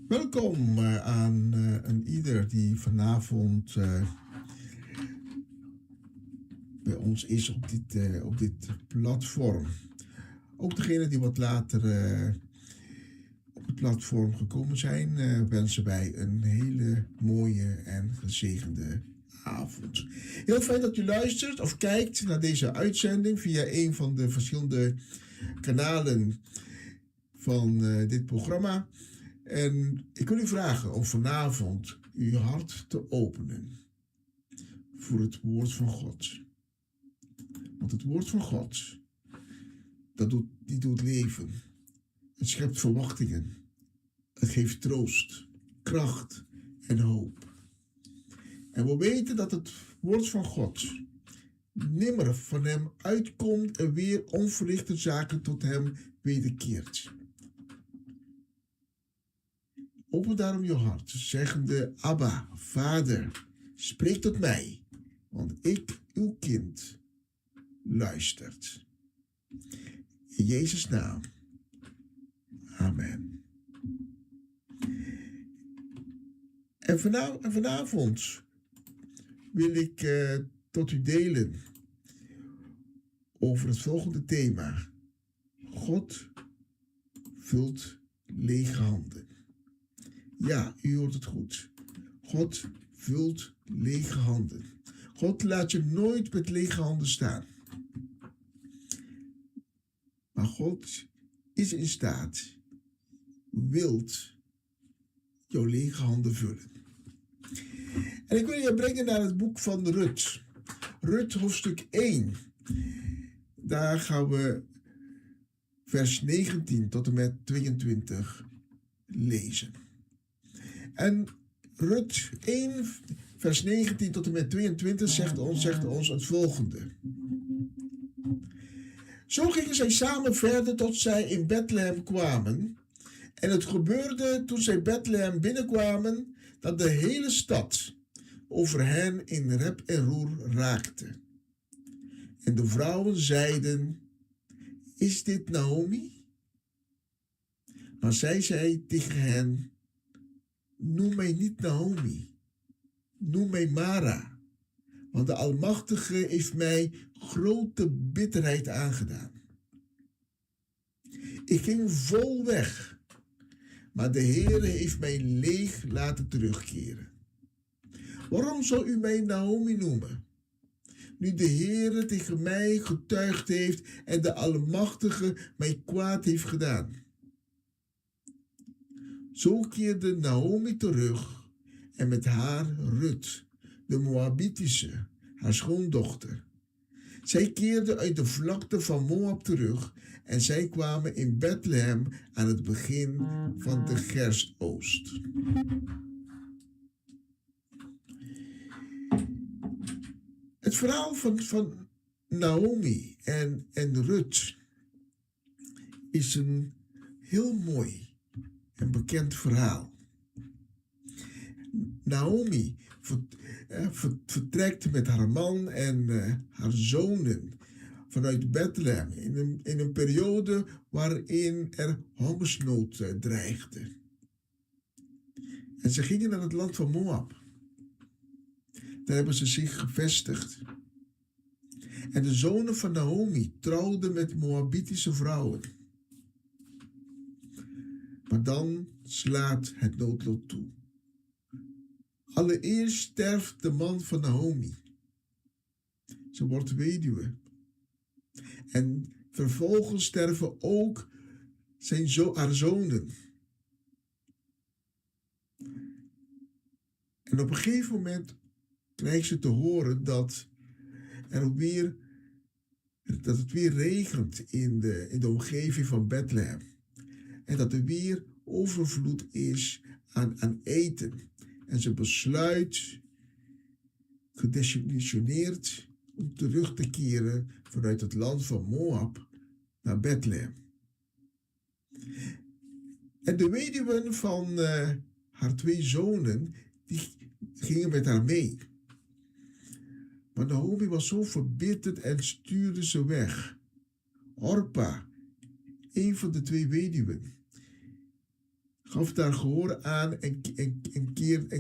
Welkom aan een ieder die vanavond bij ons is op dit platform. Ook degenen die wat later op het platform gekomen zijn, wensen wij een hele mooie en gezegende avond. Heel fijn dat u luistert of kijkt naar deze uitzending via een van de verschillende kanalen van dit programma. En ik wil u vragen om vanavond uw hart te openen voor het woord van God. Want het woord van God, die doet leven. Het schept verwachtingen. Het geeft troost, kracht en hoop. En we weten dat het woord van God nimmer van hem uitkomt en weer onverrichte zaken tot hem wederkeert. Open daarom je hart, zeggende: Abba, Vader, spreek tot mij, want ik, uw kind, luistert. In Jezus' naam. Amen. En vanavond wil ik tot u delen over het volgende thema. God vult lege handen. Ja, u hoort het goed. God vult lege handen. God laat je nooit met lege handen staan. Maar God is in staat, wilt jouw lege handen vullen. En ik wil je brengen naar het boek van Rut. Rut hoofdstuk 1. Daar gaan we vers 19 tot en met 22 lezen. En Rut 1, vers 19 tot en met 22 zegt ons het volgende. Zo gingen zij samen verder tot zij in Bethlehem kwamen. En het gebeurde toen zij Bethlehem binnenkwamen, dat de hele stad over hen in rep en roer raakte. En de vrouwen zeiden: Is dit Naomi? Maar zij zei tegen hen: Noem mij niet Naomi, noem mij Mara, want de Almachtige heeft mij grote bitterheid aangedaan. Ik ging vol weg, maar de Heere heeft mij leeg laten terugkeren. Waarom zou u mij Naomi noemen? nu de Heere tegen mij getuigd heeft en de Almachtige mij kwaad heeft gedaan. Zo keerde Naomi terug en met haar Rut, de Moabitische, haar schoondochter. Zij keerden uit de vlakte van Moab terug en zij kwamen in Bethlehem aan het begin van de gerstoost. Het verhaal van Naomi en Rut is een heel mooi en bekend verhaal. Naomi vertrekt met haar man en haar zonen vanuit Bethlehem in een periode waarin er hongersnood dreigde. En ze gingen naar het land van Moab. Daar hebben ze zich gevestigd. En de zonen van Naomi trouwden met Moabitische vrouwen. Maar dan slaat het noodlot toe. Allereerst sterft de man van Naomi. Ze wordt weduwe. En vervolgens sterven ook haar zonen. En op een gegeven moment krijgt ze te horen dat het weer regent in de omgeving van Bethlehem. En dat er weer overvloed is aan eten. En ze besluit, gedesillusioneerd, om terug te keren vanuit het land van Moab naar Bethlehem. En de weduwen van haar 2 zonen, die gingen met haar mee. Maar Naomi was zo verbitterd en stuurde ze weg. Orpa, een van de 2 weduwen, gaf daar gehoor aan en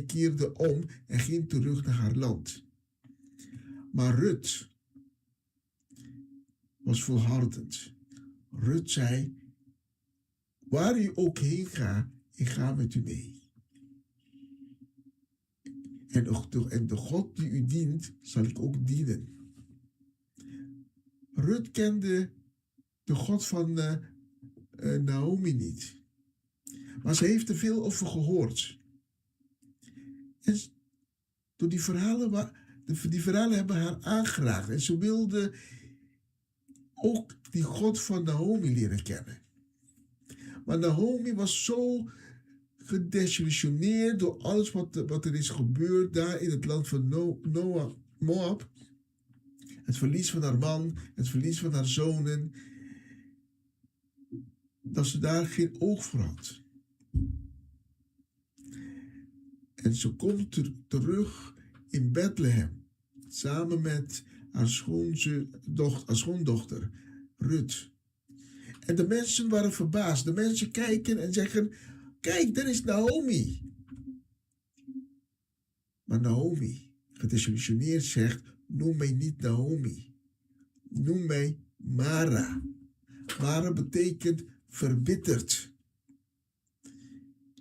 keerde om en ging terug naar haar land. Maar Rut was volhardend. Rut zei, waar u ook heen gaat, ik ga met u mee. En de God die u dient, zal ik ook dienen. Rut kende de God van Naomi niet. Maar ze heeft er veel over gehoord. En door die verhalen hebben haar aangeraakt. En ze wilde ook die God van Naomi leren kennen. Maar Naomi was zo gedesillusioneerd door alles wat er is gebeurd daar in het land van Moab. Het verlies van haar man, het verlies van haar zonen. Dat ze daar geen oog voor had. En ze komt terug in Bethlehem. Samen met haar schoondochter Rut. En de mensen waren verbaasd. De mensen kijken en zeggen, kijk, daar is Naomi. Maar Naomi, gedesillusioneerd, zegt, noem mij niet Naomi. Noem mij Mara. Mara betekent verbitterd.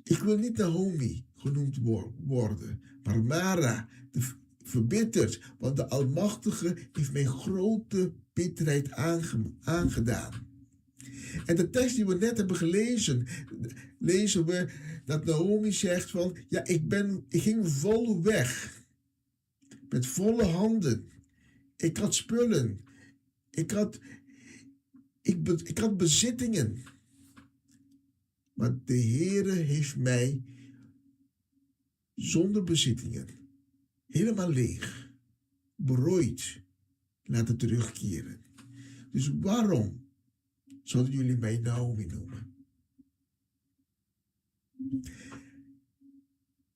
Ik wil niet Naomi genoemd worden, maar Mara, verbitterd, want de Almachtige heeft mij grote bitterheid aangedaan. En de tekst die we net hebben gelezen, lezen we dat Naomi zegt van, ja, ik ging vol weg, met volle handen. Ik had spullen, ik had bezittingen. Maar de Heere heeft mij zonder bezittingen, helemaal leeg, berooid laten terugkeren. Dus waarom zouden jullie mij Naomi noemen?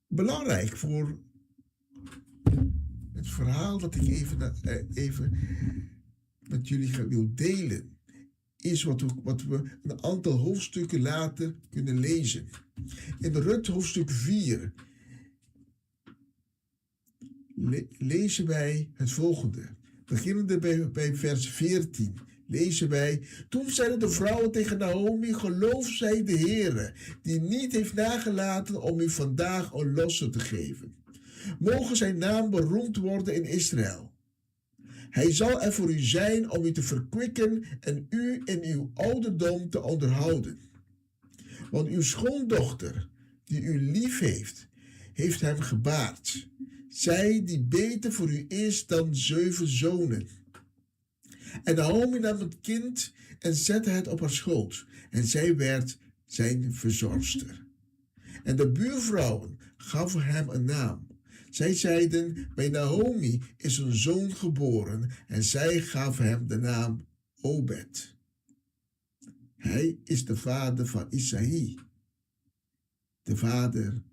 Belangrijk voor het verhaal dat ik even met jullie wil delen, is wat we een aantal hoofdstukken later kunnen lezen. In Rut hoofdstuk 4 lezen wij het volgende. Beginnende bij vers 14 lezen wij, toen zeiden de vrouwen tegen Naomi, geloof zij de Heere, die niet heeft nagelaten om u vandaag een losse te geven. Mogen zijn naam beroemd worden in Israël. Hij zal er voor u zijn om u te verkwikken en u in uw ouderdom te onderhouden. Want uw schoondochter, die u lief heeft hem gebaard. Zij die beter voor u is dan 7 zonen. En Naomi nam het kind en zette het op haar schoot. En zij werd zijn verzorgster. En de buurvrouwen gaven hem een naam. Zij zeiden, bij Naomi is een zoon geboren. En zij gaven hem de naam Obed. Hij is de vader van Isaïe, de vader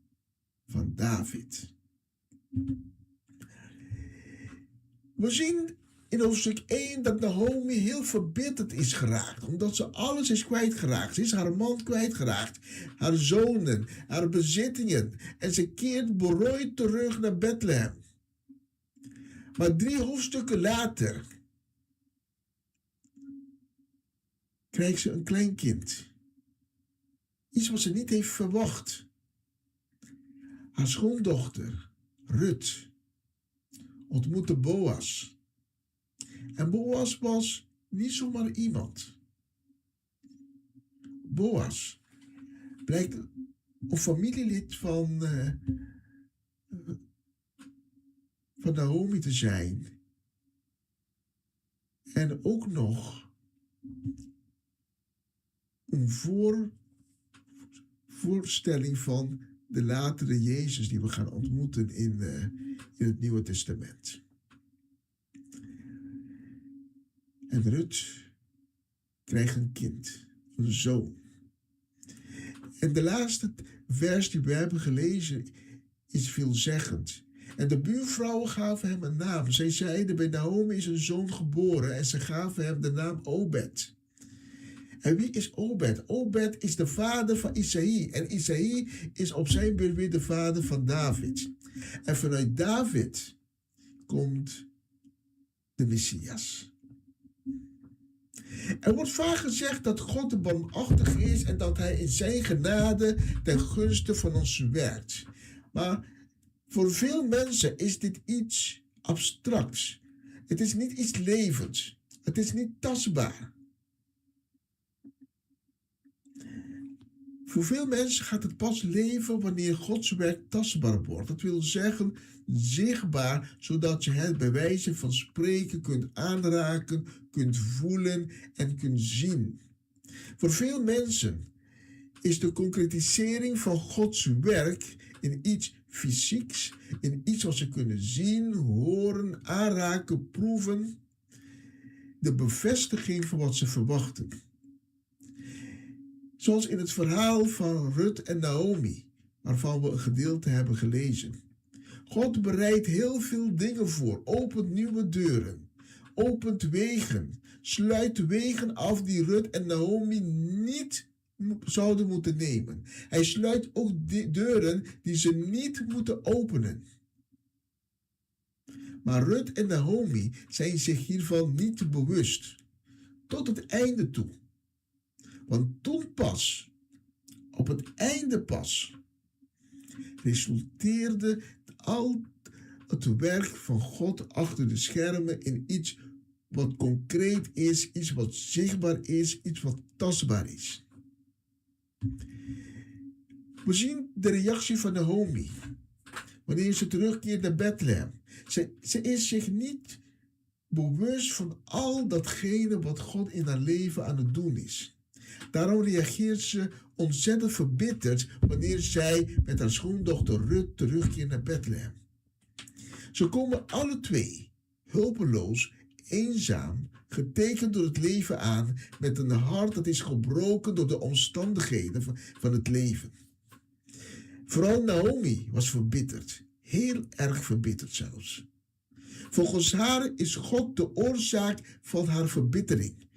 van David. We zien in hoofdstuk 1 dat Naomi heel verbitterd is geraakt, omdat ze alles is kwijtgeraakt. Ze is haar man kwijtgeraakt, haar zonen, haar bezittingen, en ze keert berooid terug naar Bethlehem. Maar 3 hoofdstukken later krijgt ze een kleinkind. Iets wat ze niet heeft verwacht. Haar schoondochter, Rut, ontmoette Boas. En Boas was niet zomaar iemand. Boas blijkt een familielid van Naomi te zijn. En ook nog een voorstelling van de latere Jezus die we gaan ontmoeten in het Nieuwe Testament. En Rut krijgt een kind, een zoon. En de laatste vers die we hebben gelezen is veelzeggend. En de buurvrouwen gaven hem een naam. Zij zeiden, bij Naomi is een zoon geboren. En ze gaven hem de naam Obed. En wie is Obed? Obed is de vader van Isaïe. En Isaïe is op zijn beurt weer de vader van David. En vanuit David komt de Messias. Er wordt vaak gezegd dat God de barmhartig is en dat hij in zijn genade ten gunste van ons werkt. Maar voor veel mensen is dit iets abstracts. Het is niet iets levends. Het is niet tastbaar. Voor veel mensen gaat het pas leven wanneer Gods werk tastbaar wordt. Dat wil zeggen zichtbaar, zodat je het bij wijze van spreken kunt aanraken, kunt voelen en kunt zien. Voor veel mensen is de concretisering van Gods werk in iets fysieks, in iets wat ze kunnen zien, horen, aanraken, proeven, de bevestiging van wat ze verwachten. Zoals in het verhaal van Rut en Naomi, waarvan we een gedeelte hebben gelezen. God bereidt heel veel dingen voor, opent nieuwe deuren, opent wegen, sluit wegen af die Rut en Naomi niet zouden moeten nemen. Hij sluit ook die deuren die ze niet moeten openen. Maar Rut en Naomi zijn zich hiervan niet bewust, tot het einde toe. Want toen pas, op het einde pas, resulteerde al het werk van God achter de schermen in iets wat concreet is, iets wat zichtbaar is, iets wat tastbaar is. We zien de reactie van Naomi wanneer ze terugkeert naar Bethlehem. Ze is zich niet bewust van al datgene wat God in haar leven aan het doen is. Daarom reageert ze ontzettend verbitterd wanneer zij met haar schoondochter Rut terugkeert naar Bethlehem. Ze komen alle twee hulpeloos, eenzaam, getekend door het leven aan, met een hart dat is gebroken door de omstandigheden van het leven. Vooral Naomi was verbitterd, heel erg verbitterd zelfs. Volgens haar is God de oorzaak van haar verbittering,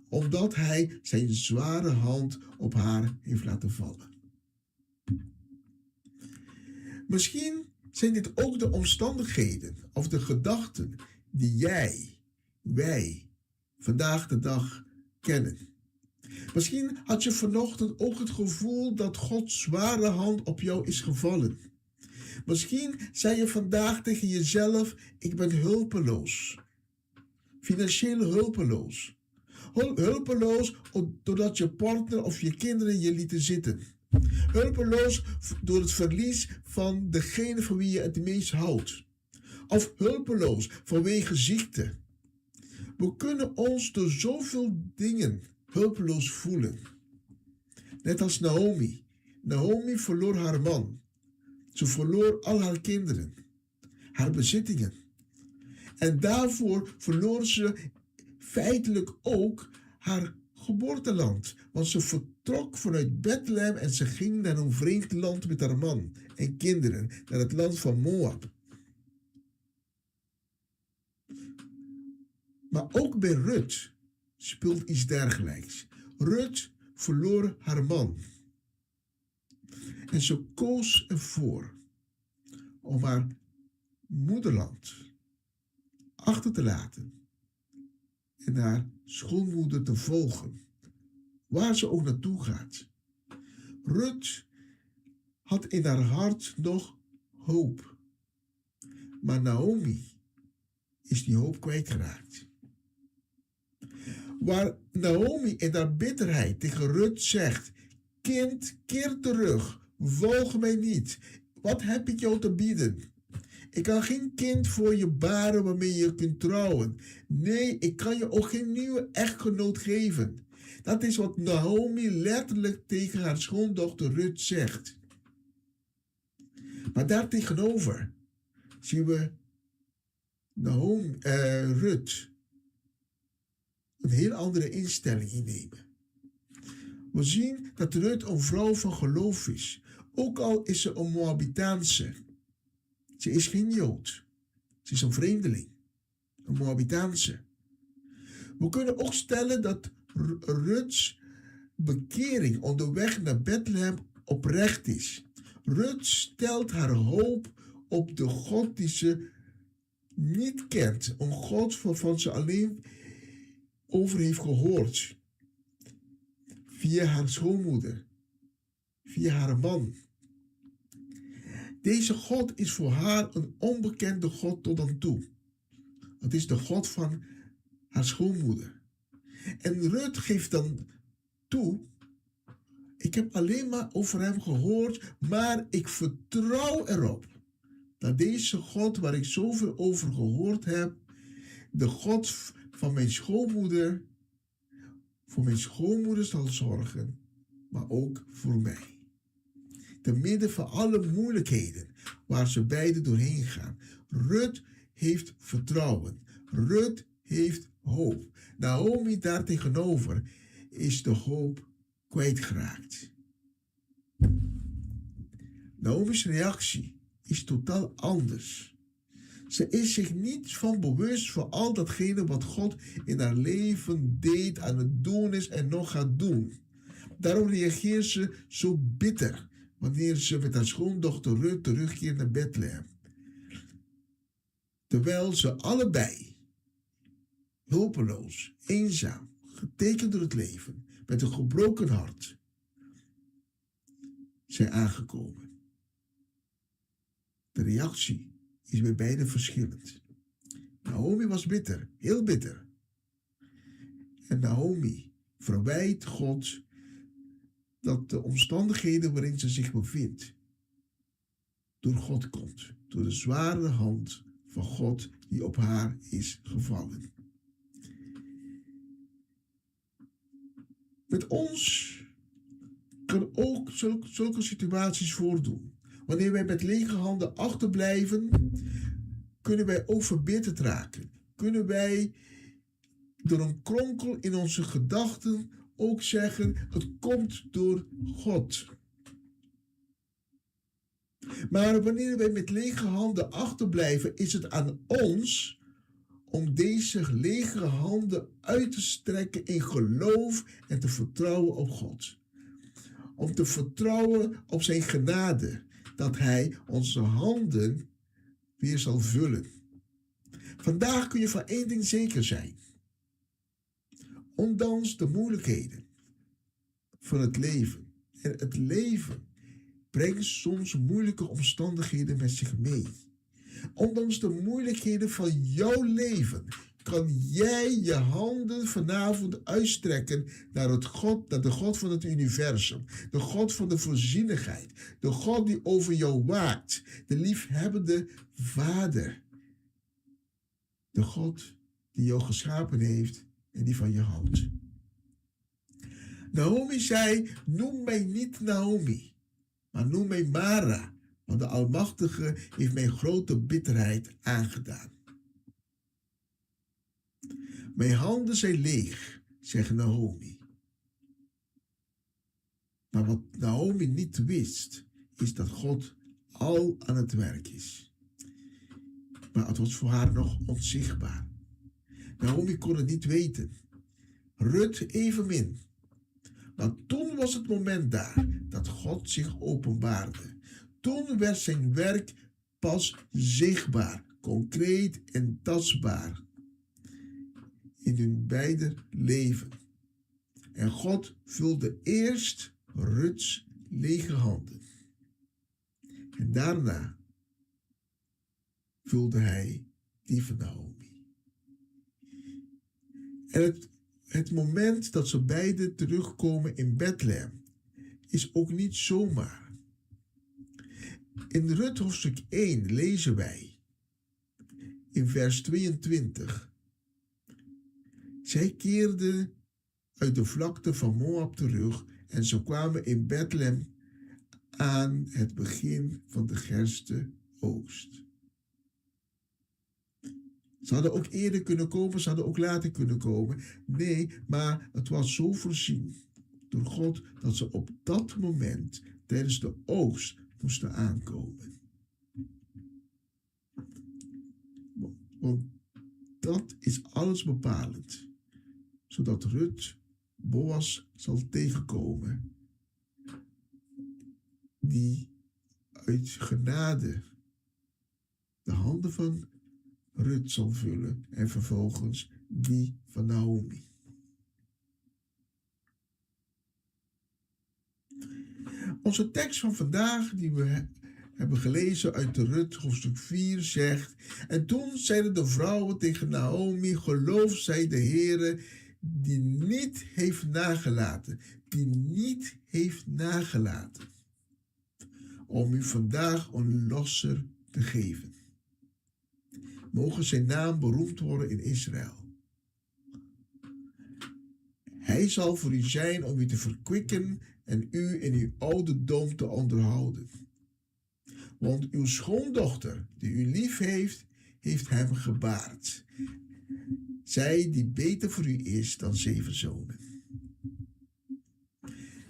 omdat hij zijn zware hand op haar heeft laten vallen. Misschien zijn dit ook de omstandigheden of de gedachten die wij, vandaag de dag kennen. Misschien had je vanochtend ook het gevoel dat Gods zware hand op jou is gevallen. Misschien zei je vandaag tegen jezelf, ik ben hulpeloos. Financieel hulpeloos. Hulpeloos doordat je partner of je kinderen je lieten zitten. Hulpeloos door het verlies van degene van wie je het meest houdt. Of hulpeloos vanwege ziekte. We kunnen ons door zoveel dingen hulpeloos voelen. Net als Naomi. Naomi verloor haar man. Ze verloor al haar kinderen. Haar bezittingen. En daarvoor verloor ze feitelijk ook haar geboorteland. Want ze vertrok vanuit Bethlehem en ze ging naar een vreemd land met haar man en kinderen. Naar het land van Moab. Maar ook bij Rut speelt iets dergelijks. Rut verloor haar man. En ze koos ervoor om haar moederland achter te laten en haar schoonmoeder te volgen, waar ze ook naartoe gaat. Rut had in haar hart nog hoop, maar Naomi is die hoop kwijtgeraakt. Waar Naomi in haar bitterheid tegen Rut zegt: kind, keer terug, volg mij niet. Wat heb ik jou te bieden? Ik kan geen kind voor je baren waarmee je kunt trouwen. Nee, ik kan je ook geen nieuwe echtgenoot geven. Dat is wat Naomi letterlijk tegen haar schoondochter Rut zegt. Maar daartegenover zien we Rut een heel andere instelling innemen. We zien dat Rut een vrouw van geloof is. Ook al is ze een Moabitaanse. Ze is geen Jood. Ze is een vreemdeling. Een Moabitaanse. We kunnen ook stellen dat Ruts bekering onderweg naar Bethlehem oprecht is. Rut stelt haar hoop op de God die ze niet kent. Een God waarvan ze alleen over heeft gehoord. Via haar schoonmoeder. Via haar man. Deze God is voor haar een onbekende God tot dan toe. Het is de God van haar schoonmoeder. En Rut geeft dan toe: ik heb alleen maar over hem gehoord, maar ik vertrouw erop dat deze God waar ik zoveel over gehoord heb, de God van mijn schoonmoeder, voor mijn schoonmoeder zal zorgen, maar ook voor mij. Te midden van alle moeilijkheden waar ze beiden doorheen gaan. Rut heeft vertrouwen. Rut heeft hoop. Naomi daartegenover is de hoop kwijtgeraakt. Naomi's reactie is totaal anders. Ze is zich niet van bewust van al datgene wat God in haar leven deed, aan het doen is en nog gaat doen. Daarom reageert ze zo bitter wanneer ze met haar schoondochter Rut terugkeert naar Bethlehem. Terwijl ze allebei hulpeloos, eenzaam, getekend door het leven, met een gebroken hart zijn aangekomen. De reactie is bij beiden verschillend. Naomi was bitter, heel bitter. En Naomi verwijt God dat de omstandigheden waarin ze zich bevindt door God komt. Door de zware hand van God die op haar is gevallen. Met ons kan ook zulke situaties voordoen. Wanneer wij met lege handen achterblijven, kunnen wij ook verbitterd raken. Kunnen wij door een kronkel in onze gedachten ook zeggen: het komt door God. Maar wanneer wij met lege handen achterblijven, is het aan ons om deze lege handen uit te strekken in geloof en te vertrouwen op God. Om te vertrouwen op zijn genade, dat hij onze handen weer zal vullen. Vandaag kun je van één ding zeker zijn. Ondanks de moeilijkheden van het leven. En het leven brengt soms moeilijke omstandigheden met zich mee. Ondanks de moeilijkheden van jouw leven kan jij je handen vanavond uitstrekken naar de God van het universum. De God van de voorzienigheid. De God die over jou waakt. De liefhebbende Vader. De God die jou geschapen heeft en die van je houdt. Naomi zei, noem mij niet Naomi, maar noem mij Mara, want de Almachtige heeft mij grote bitterheid aangedaan. Mijn handen zijn leeg, zegt Naomi. Maar wat Naomi niet wist, is dat God al aan het werk is. Maar het was voor haar nog onzichtbaar. Naomi kon het niet weten. Rut evenmin. Maar toen was het moment daar dat God zich openbaarde. Toen werd zijn werk pas zichtbaar, concreet en tastbaar in hun beider leven. En God vulde eerst Ruts lege handen. En daarna vulde hij die van Naomi. En het moment dat ze beiden terugkomen in Bethlehem is ook niet zomaar. In Rut hoofdstuk 1 lezen wij in vers 22. Zij keerden uit de vlakte van Moab terug en ze kwamen in Bethlehem aan het begin van de gerstenoogst. Ze hadden ook eerder kunnen komen, ze hadden ook later kunnen komen. Nee, maar het was zo voorzien door God dat ze op dat moment tijdens de oogst moesten aankomen. Want dat is alles bepalend, zodat Rut Boas zal tegenkomen, die uit genade de handen van Rut zal vullen en vervolgens die van Naomi. Onze tekst van vandaag, die we hebben gelezen uit de Rut, hoofdstuk 4, zegt: En toen zeiden de vrouwen tegen Naomi, geloof zij de Heere, die niet heeft nagelaten, om u vandaag een losser te geven. Mogen zijn naam beroemd worden in Israël. Hij zal voor u zijn om u te verkwikken en u in uw ouderdom te onderhouden. Want uw schoondochter, die u lief heeft, heeft hem gebaard. Zij die beter voor u is dan 7 zonen.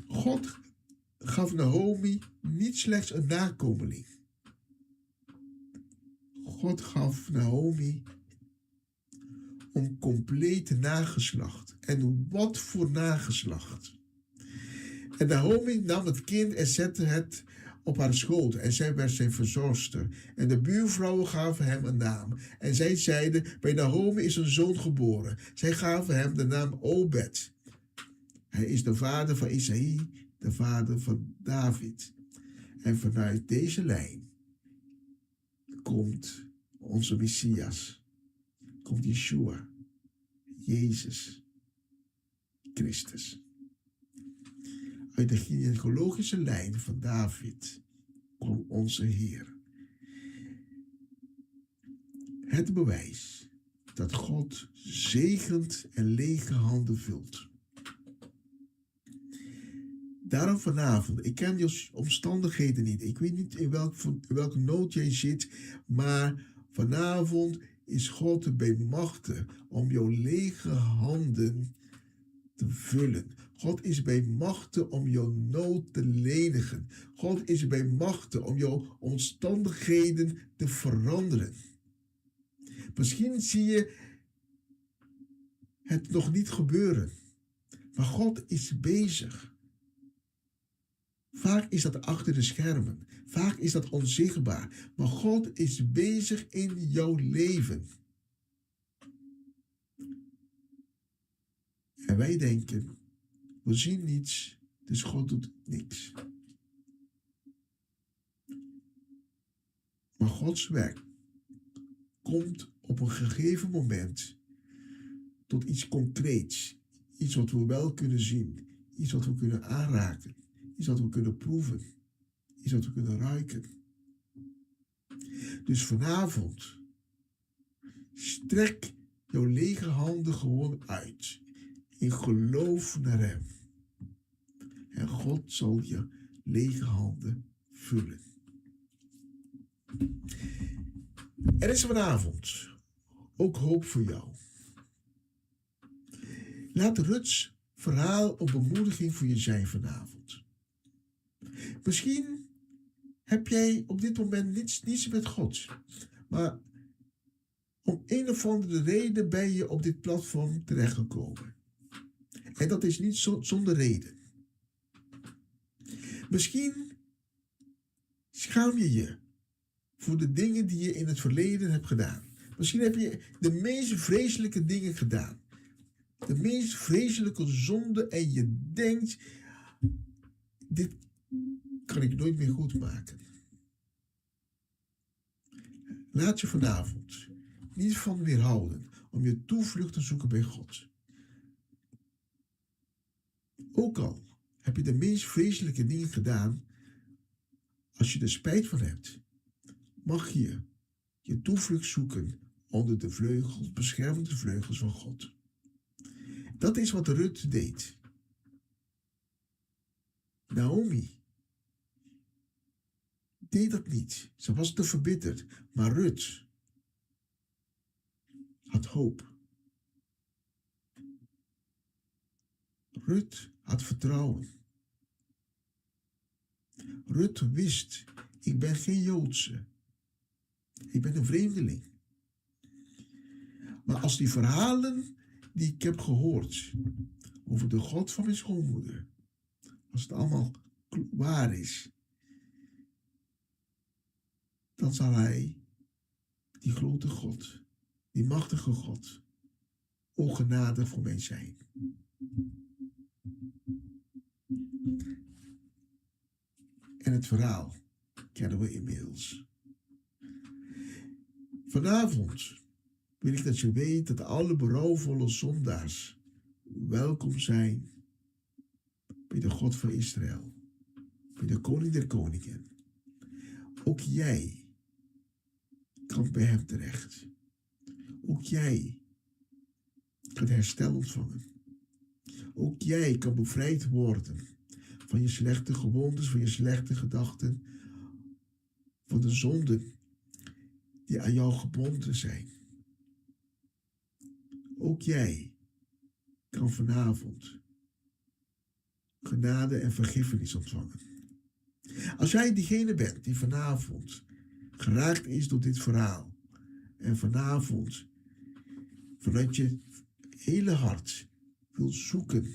God gaf Naomi niet slechts een nakomeling. God gaf Naomi een compleet nageslacht. En wat voor nageslacht. En Naomi nam het kind en zette het op haar schoot. En zij werd zijn verzorgster. En de buurvrouwen gaven hem een naam. En zij zeiden, bij Naomi is een zoon geboren. Zij gaven hem de naam Obed. Hij is de vader van Isaïe, de vader van David. En vanuit deze lijn komt onze Messias, komt Yeshua, Jezus Christus. Uit de genealogische lijn van David kwam onze Heer. Het bewijs dat God zegent en lege handen vult. Daarom vanavond, ik ken je omstandigheden niet. Ik weet niet in welke nood jij zit, maar vanavond is God bij machte om jouw lege handen te vullen. God is bij machte om jouw nood te lenigen. God is bij machte om jouw omstandigheden te veranderen. Misschien zie je het nog niet gebeuren, maar God is bezig. Vaak is dat achter de schermen. Vaak is dat onzichtbaar. Maar God is bezig in jouw leven. En wij denken, we zien niets, dus God doet niks. Maar Gods werk komt op een gegeven moment tot iets concreets. Iets wat we wel kunnen zien. Iets wat we kunnen aanraken. Iets wat we kunnen proeven. Iets wat we kunnen ruiken. Dus vanavond, strek jouw lege handen gewoon uit. In geloof naar hem. En God zal je lege handen vullen. Er is vanavond ook hoop voor jou. Laat Ruths verhaal een bemoediging voor je zijn vanavond. Misschien heb jij op dit moment niets met God. Maar om een of andere reden ben je op dit platform terechtgekomen. En dat is niet zonder reden. Misschien schaam je je voor de dingen die je in het verleden hebt gedaan. Misschien heb je de meest vreselijke dingen gedaan. De meest vreselijke zonde en je denkt, dit kan ik nooit meer goed maken. Laat je vanavond niet van weerhouden om je toevlucht te zoeken bij God. Ook al heb je de meest vreselijke dingen gedaan, als je er spijt van hebt, mag je je toevlucht zoeken onder de vleugels, beschermende vleugels van God. Dat is wat Ruth deed. Naomi deed dat niet. Ze was te verbitterd. Maar Ruth had hoop. Ruth had vertrouwen. Ruth wist, ik ben geen Joodse. Ik ben een vreemdeling. Maar als die verhalen die ik heb gehoord over de God van mijn schoonmoeder, als het allemaal waar is, dan zal hij, die grote God, die machtige God, ook genadig voor mij zijn. En het verhaal kennen we inmiddels. Vanavond wil ik dat je weet dat alle berouwvolle zondaars welkom zijn bij de God van Israël, bij de Koning der Koningen. Ook jij kan bij hem terecht. Ook jij kan herstel ontvangen. Ook jij kan bevrijd worden van je slechte gewoontes, van je slechte gedachten, van de zonden die aan jou gebonden zijn. Ook jij kan vanavond genade en vergiffenis ontvangen. Als jij diegene bent die vanavond geraakt is door dit verhaal en vanavond vanuit je hele hart wil zoeken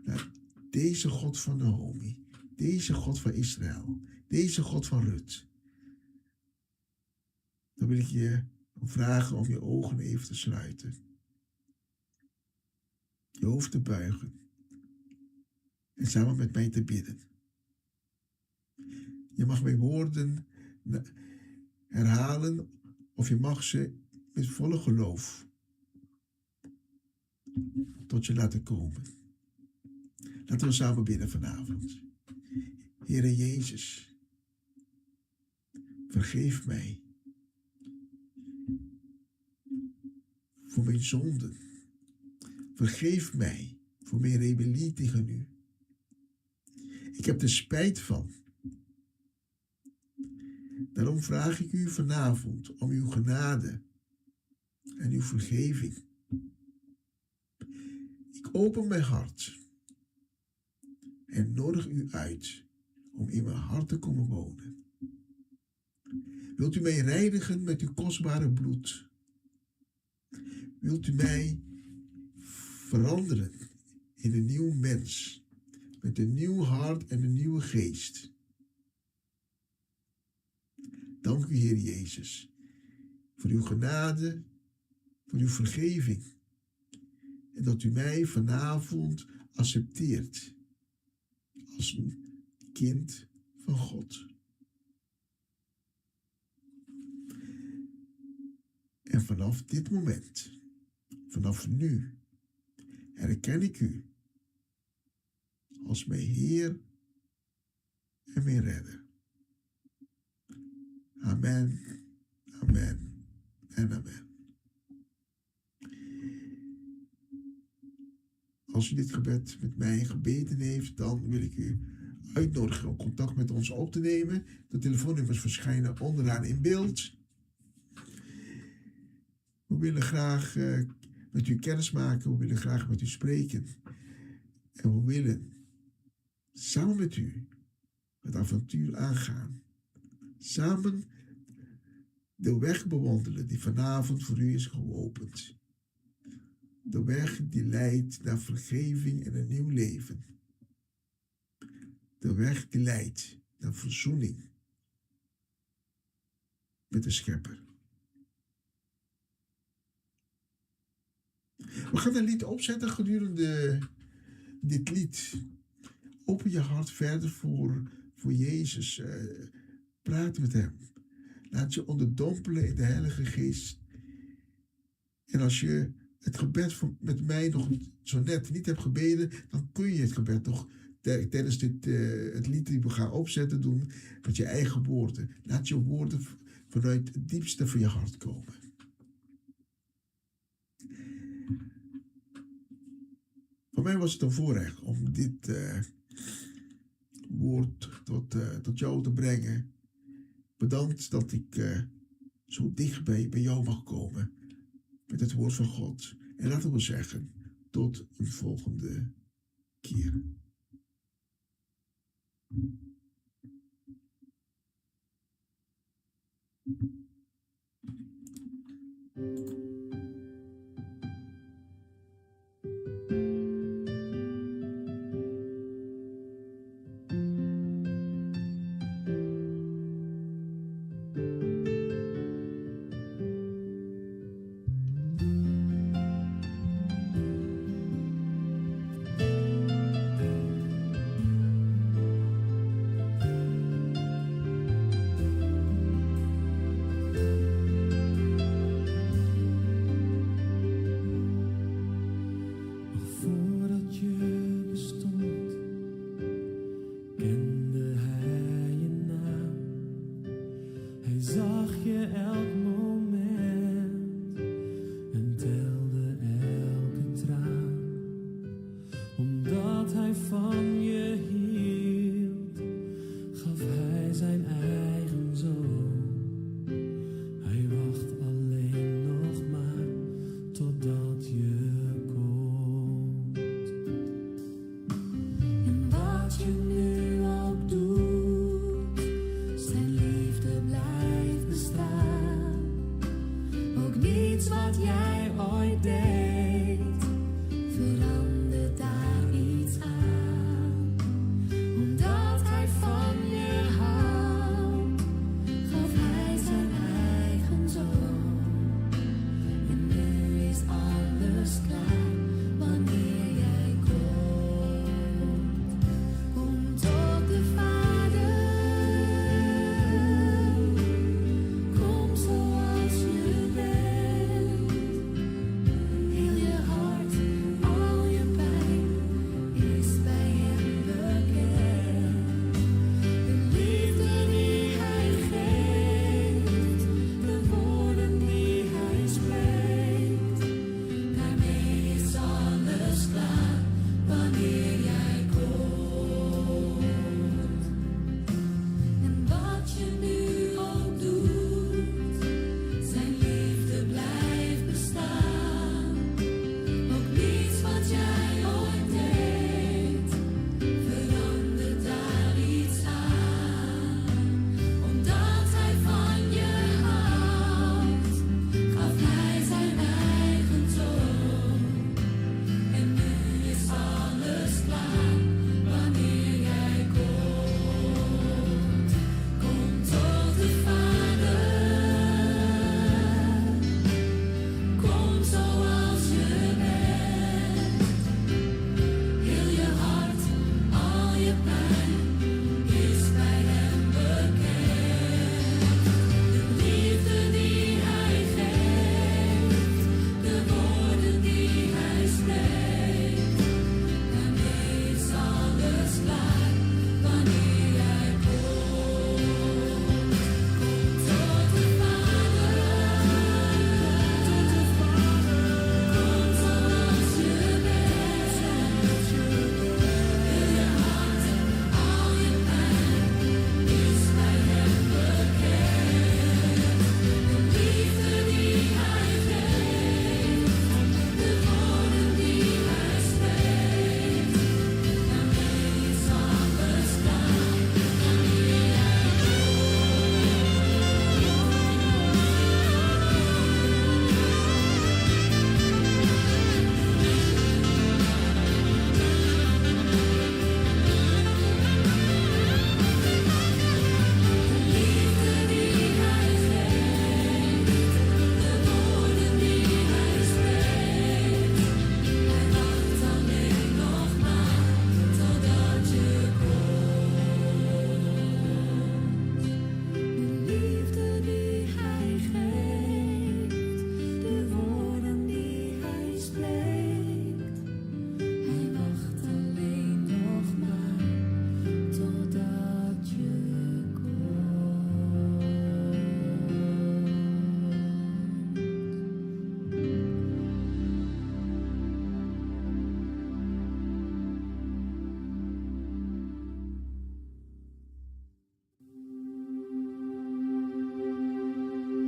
naar deze God van Naomi, deze God van Israël, deze God van Ruth, dan wil ik je vragen om je ogen even te sluiten, je hoofd te buigen en samen met mij te bidden. Je mag mijn woorden herhalen of je mag ze met volle geloof tot je laten komen. Laten we samen bidden vanavond. Heere Jezus, vergeef mij voor mijn zonden. Vergeef mij voor mijn rebellie tegen u. Ik heb er spijt van. Daarom vraag ik u vanavond om uw genade en uw vergeving. Ik open mijn hart en nodig u uit om in mijn hart te komen wonen. Wilt u mij reinigen met uw kostbare bloed? Wilt u mij veranderen in een nieuw mens, met een nieuw hart en een nieuwe geest? Dank u, Heer Jezus, voor uw genade, voor uw vergeving. En dat u mij vanavond accepteert als een kind van God. En vanaf dit moment vanaf nu herken ik u als mijn Heer en mijn Redder. Amen, amen en amen. Als u dit gebed met mij gebeden heeft, dan wil ik u uitnodigen om contact met ons op te nemen. De telefoonnummers verschijnen onderaan in beeld. We willen graag met u kennis maken, we willen graag met u spreken. En we willen samen met u het avontuur aangaan. Samen de weg bewandelen die vanavond voor u is geopend. De weg die leidt naar vergeving en een nieuw leven. De weg die leidt naar verzoening met de Schepper. We gaan een lied opzetten gedurende dit lied. Open je hart verder voor Jezus. Praat met hem. Laat je onderdompelen in de Heilige Geest. En als je het gebed met mij nog zo net niet hebt gebeden, dan kun je het gebed nog tijdens het lied die we gaan opzetten doen met je eigen woorden. Laat je woorden vanuit het diepste van je hart komen. Voor mij was het een voorrecht om dit woord tot jou te brengen. Bedankt dat ik zo dicht bij jou mag komen met het woord van God. En laten we zeggen, tot een volgende keer.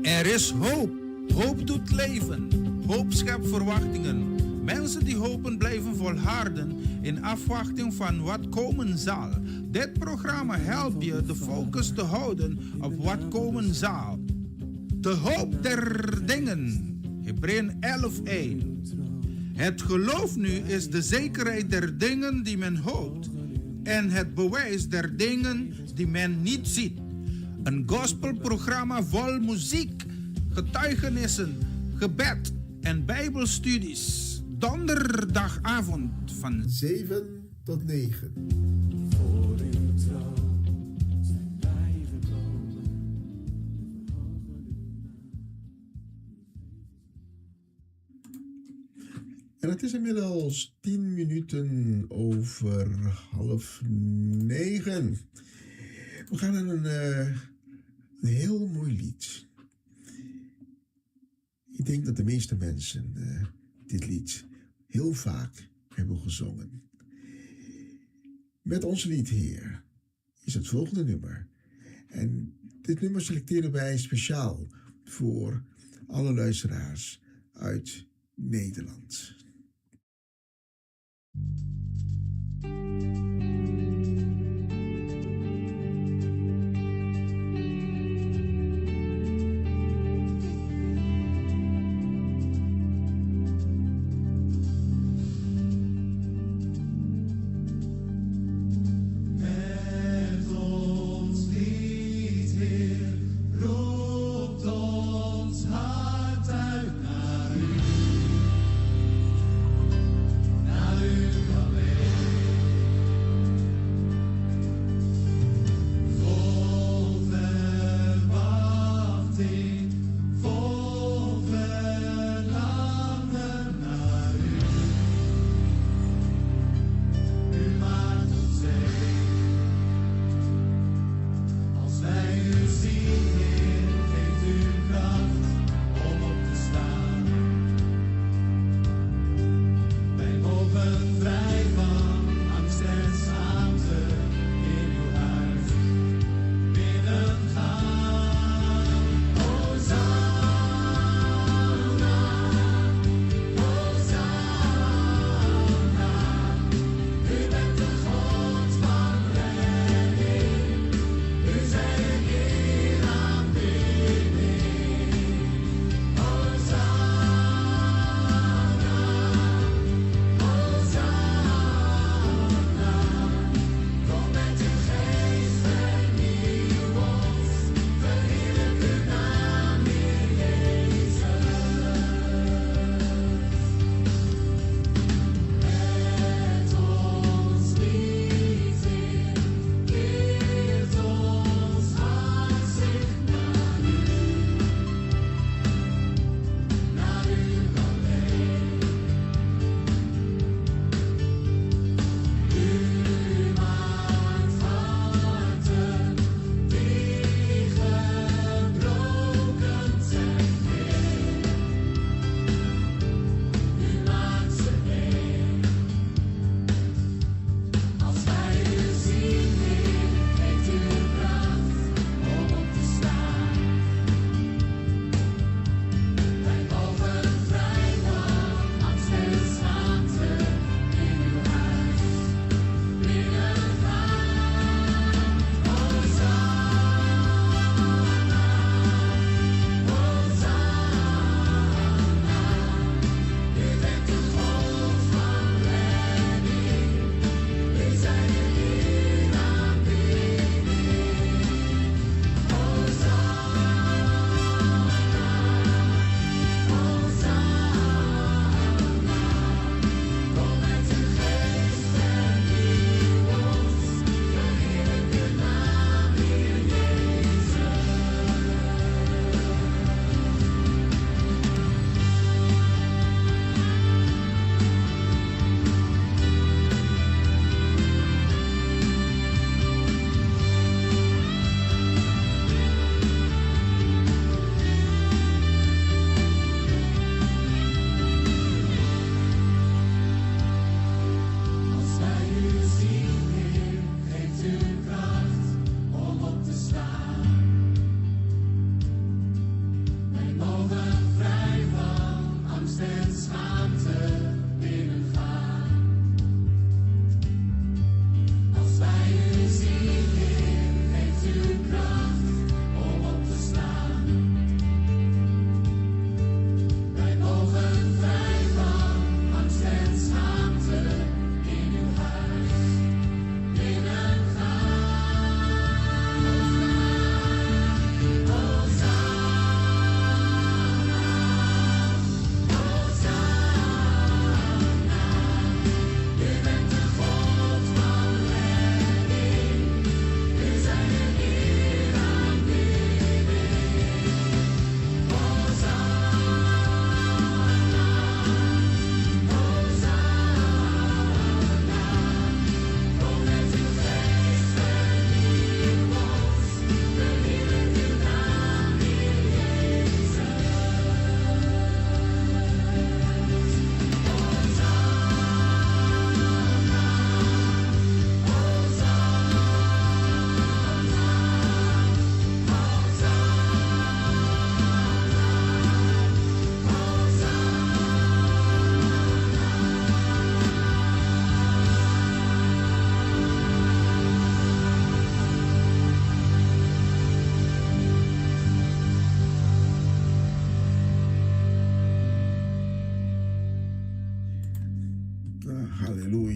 Er is hoop. Hoop doet leven. Hoop schept verwachtingen. Mensen die hopen blijven volharden in afwachting van wat komen zal. Dit programma helpt je de focus te houden op wat komen zal. De hoop der dingen. Hebreeën 11:1. Het geloof nu is de zekerheid der dingen die men hoopt en het bewijs der dingen die men niet ziet. Een gospelprogramma vol muziek, getuigenissen, gebed en bijbelstudies. Donderdagavond van 7 tot 9. Voor uw trouw zijn wij gekomen. En het is inmiddels 10 minuten over 8:30. We gaan naar een heel mooi lied. Ik denk dat de meeste mensen dit lied heel vaak hebben gezongen. Met ons lied, Heer, is het volgende nummer. En dit nummer selecteren wij speciaal voor alle luisteraars uit Nederland. Roept ons hart uit naar u.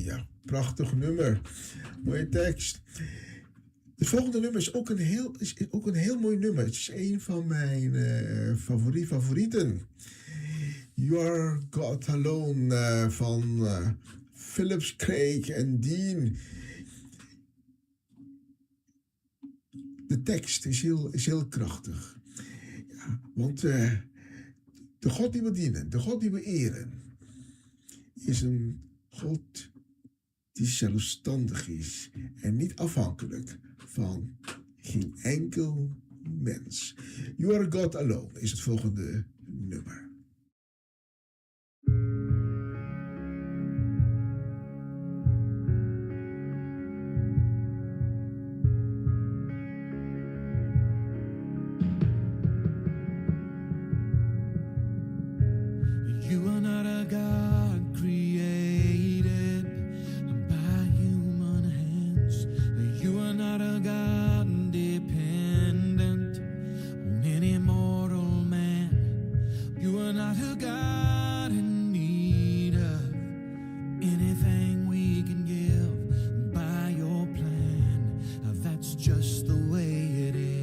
Halleluja. Prachtig nummer. Mooie tekst. Het volgende nummer is ook een heel mooi nummer. Het is een van mijn favorieten. You Are God Alone van Phillips, Craig en Dean. De tekst is heel krachtig. Ja, want de God die we dienen, de God die we eren, is een God die zelfstandig is en niet afhankelijk van geen enkel mens. You Are God Alone is het volgende nummer. You are not a God created by human hands. You are not a God dependent on any mortal man. You are not a God in need of anything we can give by your plan. That's just the way it is.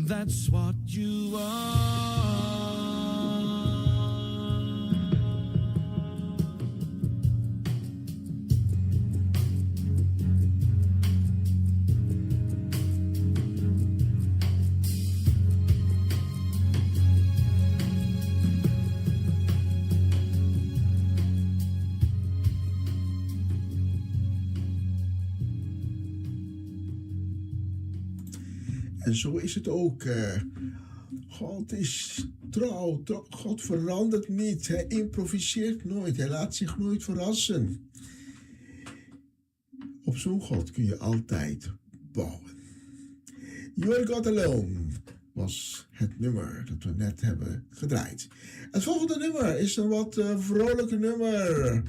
That's what you are. En zo is het ook. God is trouw. God verandert niet. Hij improviseert nooit. Hij laat zich nooit verrassen. Op zo'n God kun je altijd bouwen. Your God Alone was het nummer dat we net hebben gedraaid. Het volgende nummer is een wat vrolijke nummer.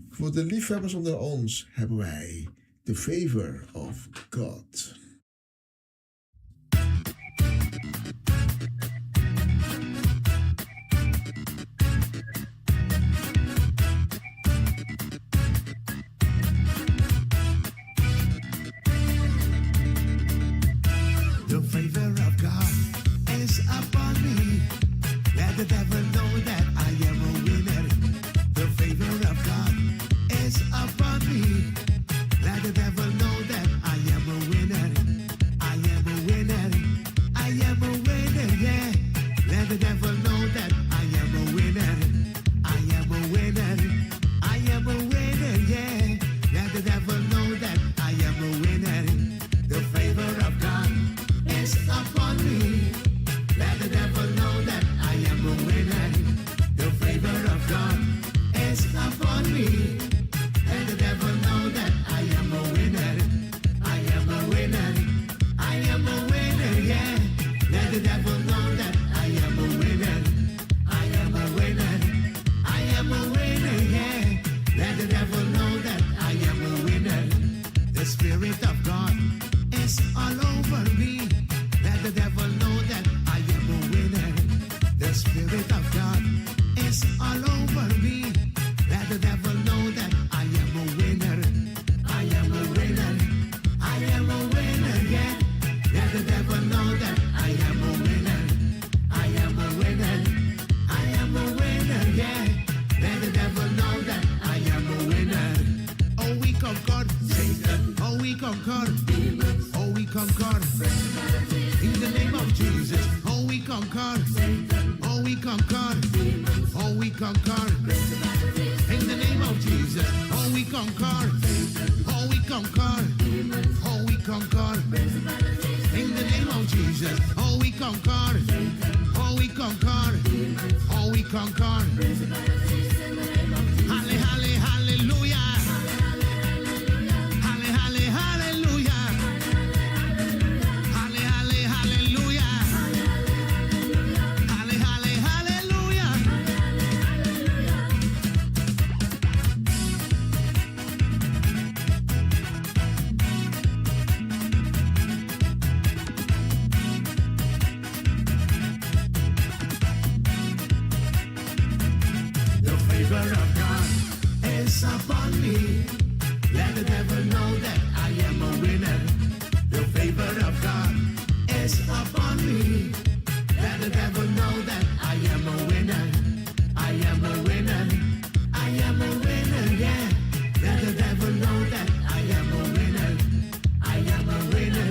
Voor de liefhebbers onder ons hebben wij The Favor of God. The favor of God is upon me. Let the devil know that I am a winner. The favor of God is upon me. Let the devil know that I am a winner. I am a winner. I am a winner, yeah. Let the devil know that I am a winner. I am a winner. I am a winner, yeah. Let the devil know that I am a winner. The favor of God is upon me. Let the devil know that I am a winner. The favor of God is upon me. Let the devil know that I am a winner. I am a winner. I am a winner, yeah. Let the devil know that I am a winner. I am a winner. I am a winner, yeah. Let the devil know that I am a winner. The Spirit of God is all over me. Let the devil know that I am a winner. The Spirit of God is all over me. Let the devil know that I am a winner. I am a winner. I am a winner, yeah. Let the devil know that I am a winner. I am a winner. I am a winner, yeah. Let the devil know that I am a winner. Oh, we conquer Satan. Oh, we conquer demons. Oh, we conquer in the name of Jesus. Oh, we conquer Satan. Oh, we conquer demons. Oh, we conquer in the name of Jesus. Oh, we conquer Satan. Oh, we conquer demons. Oh, we conquer in the name of Jesus. Oh, we conquer Satan. Oh, we conquer demons. Oh, we conquer. Halle, halle, hallelujah. Halle, halle, hallelujah. Halle, halle, hallelujah. Halle, halle, hallelujah. The favor of God is upon me. Let the devil know that I am a winner. The favor of God is upon me. Let the devil know that I am a winner. I am a winner. I am a winner, yeah. Let the devil know that I am a winner. I am a winner.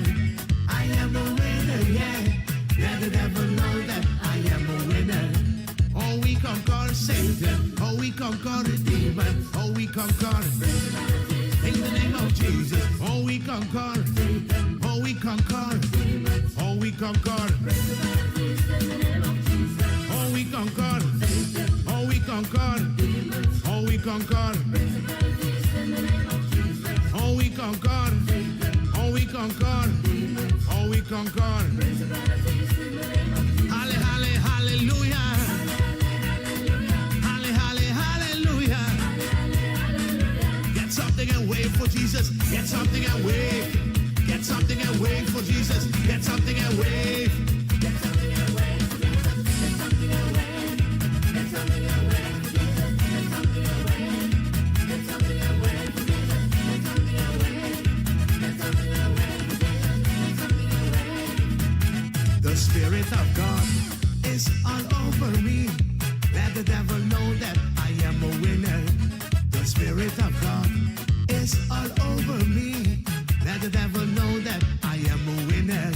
I am a winner, yeah. Let the devil know that I am a winner. Oh, we conquer Satan. Oh, we conquer the demon. Oh, we conquer in the name of Jesus. Oh, we conquer Satan. Oh, we conquer oh, we conquer oh, we conquer oh, we conquer oh, we conquer oh, we conquer oh, we conquer oh, we conquer. Halle, halle, hallelujah. Halle, halle, hallelujah. Get something and wait for Jesus. Get something and wait. Get something and wait for Jesus. Get something and wait. Get something and wait for Jesus. Get something and wait. Get something and wait for Jesus. Get something and wait. Get something and wait for Jesus. Get something and wait. Get something and wait for Jesus. Get something and wait. The Spirit of God is all over me. Let the devil know that I am a winner. The Spirit of God is all over me. Let the devil know that I am a winner.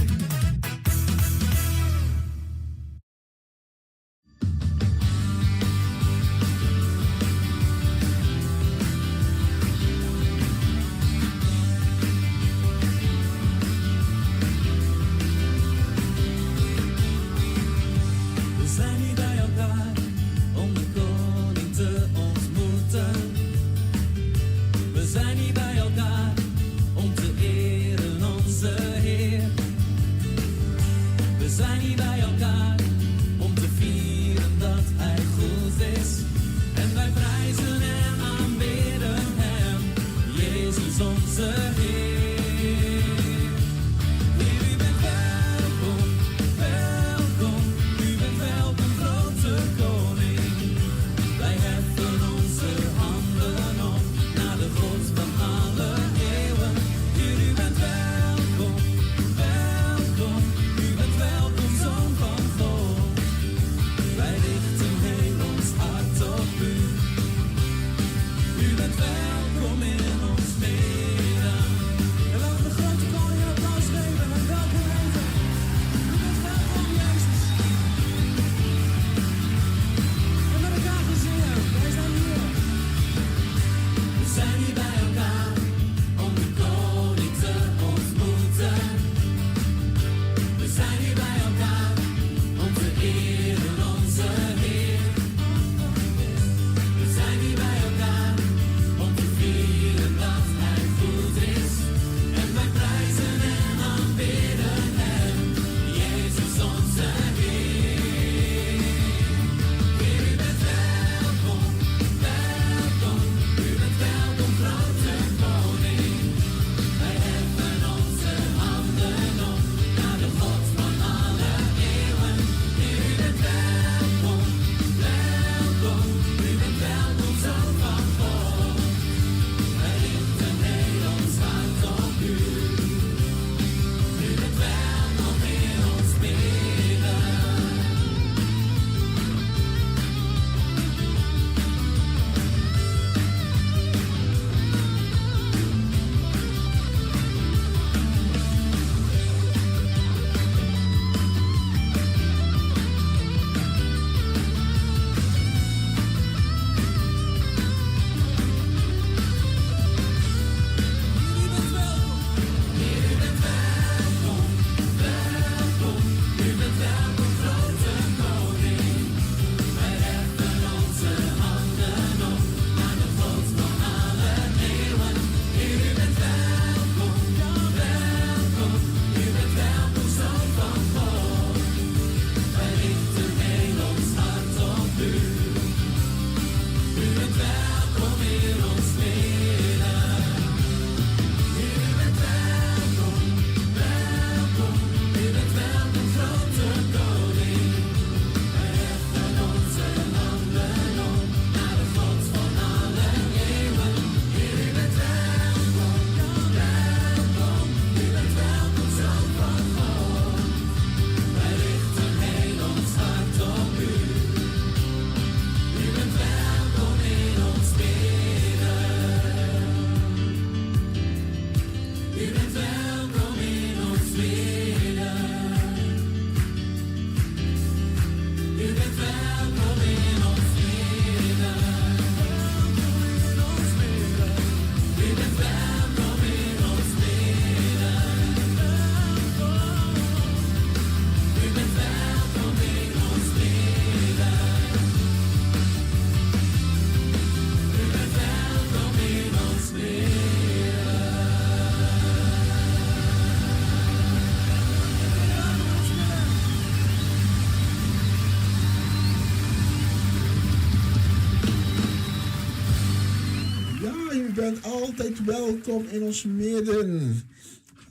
bent altijd welkom in ons midden.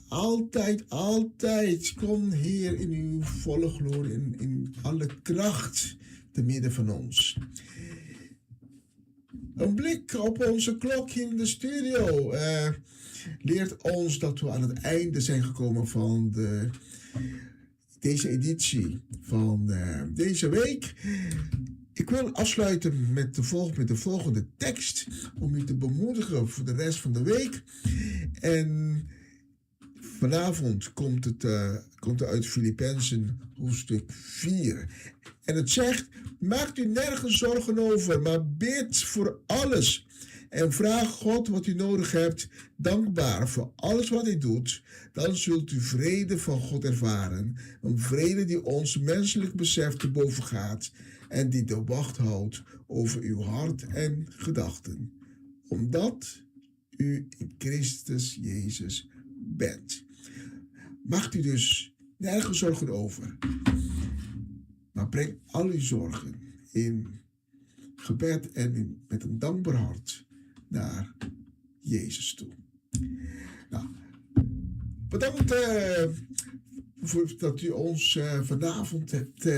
Altijd, altijd. Kom Heer in uw volle glorie, in alle kracht te midden van ons. Een blik op onze klok hier in de studio leert ons dat we aan het einde zijn gekomen van deze editie van deze week. Ik wil afsluiten met de volgende tekst om u te bemoedigen voor de rest van de week. En vanavond komt het uit Filippenzen hoofdstuk 4. En het zegt: maak u nergens zorgen over, maar bid voor alles. En vraag God wat u nodig hebt, dankbaar voor alles wat hij doet. Dan zult u vrede van God ervaren. Een vrede die ons menselijk besef te boven gaat. En die de wacht houdt over uw hart en gedachten. Omdat u in Christus Jezus bent. Maakt u dus nergens zorgen over. Maar breng al uw zorgen in gebed en met een dankbaar hart naar Jezus toe. Nou, bedankt dat u ons vanavond hebt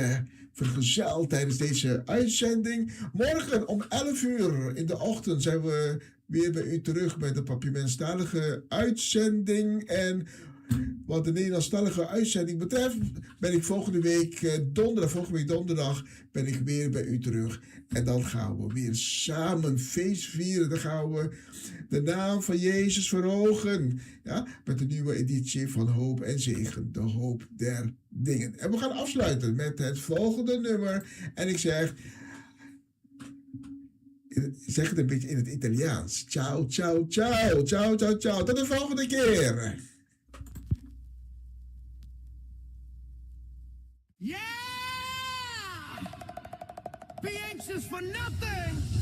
vergezeld tijdens deze uitzending. Morgen om 11 uur in de ochtend zijn we weer bij u terug met de Papiamenstalige uitzending. En wat de Nederlandstalige uitzending betreft, ben ik volgende week donderdag ben ik weer bij u terug. En dan gaan we weer samen feest vieren. Dan gaan we de naam van Jezus verhogen. Ja, met de nieuwe editie van Hoop en Zegen. De hoop der dingen. En we gaan afsluiten met het volgende nummer. En ik zeg het een beetje in het Italiaans. Ciao, ciao, ciao. Ciao, ciao, ciao. Tot de volgende keer. Yeah! Be anxious for nothing!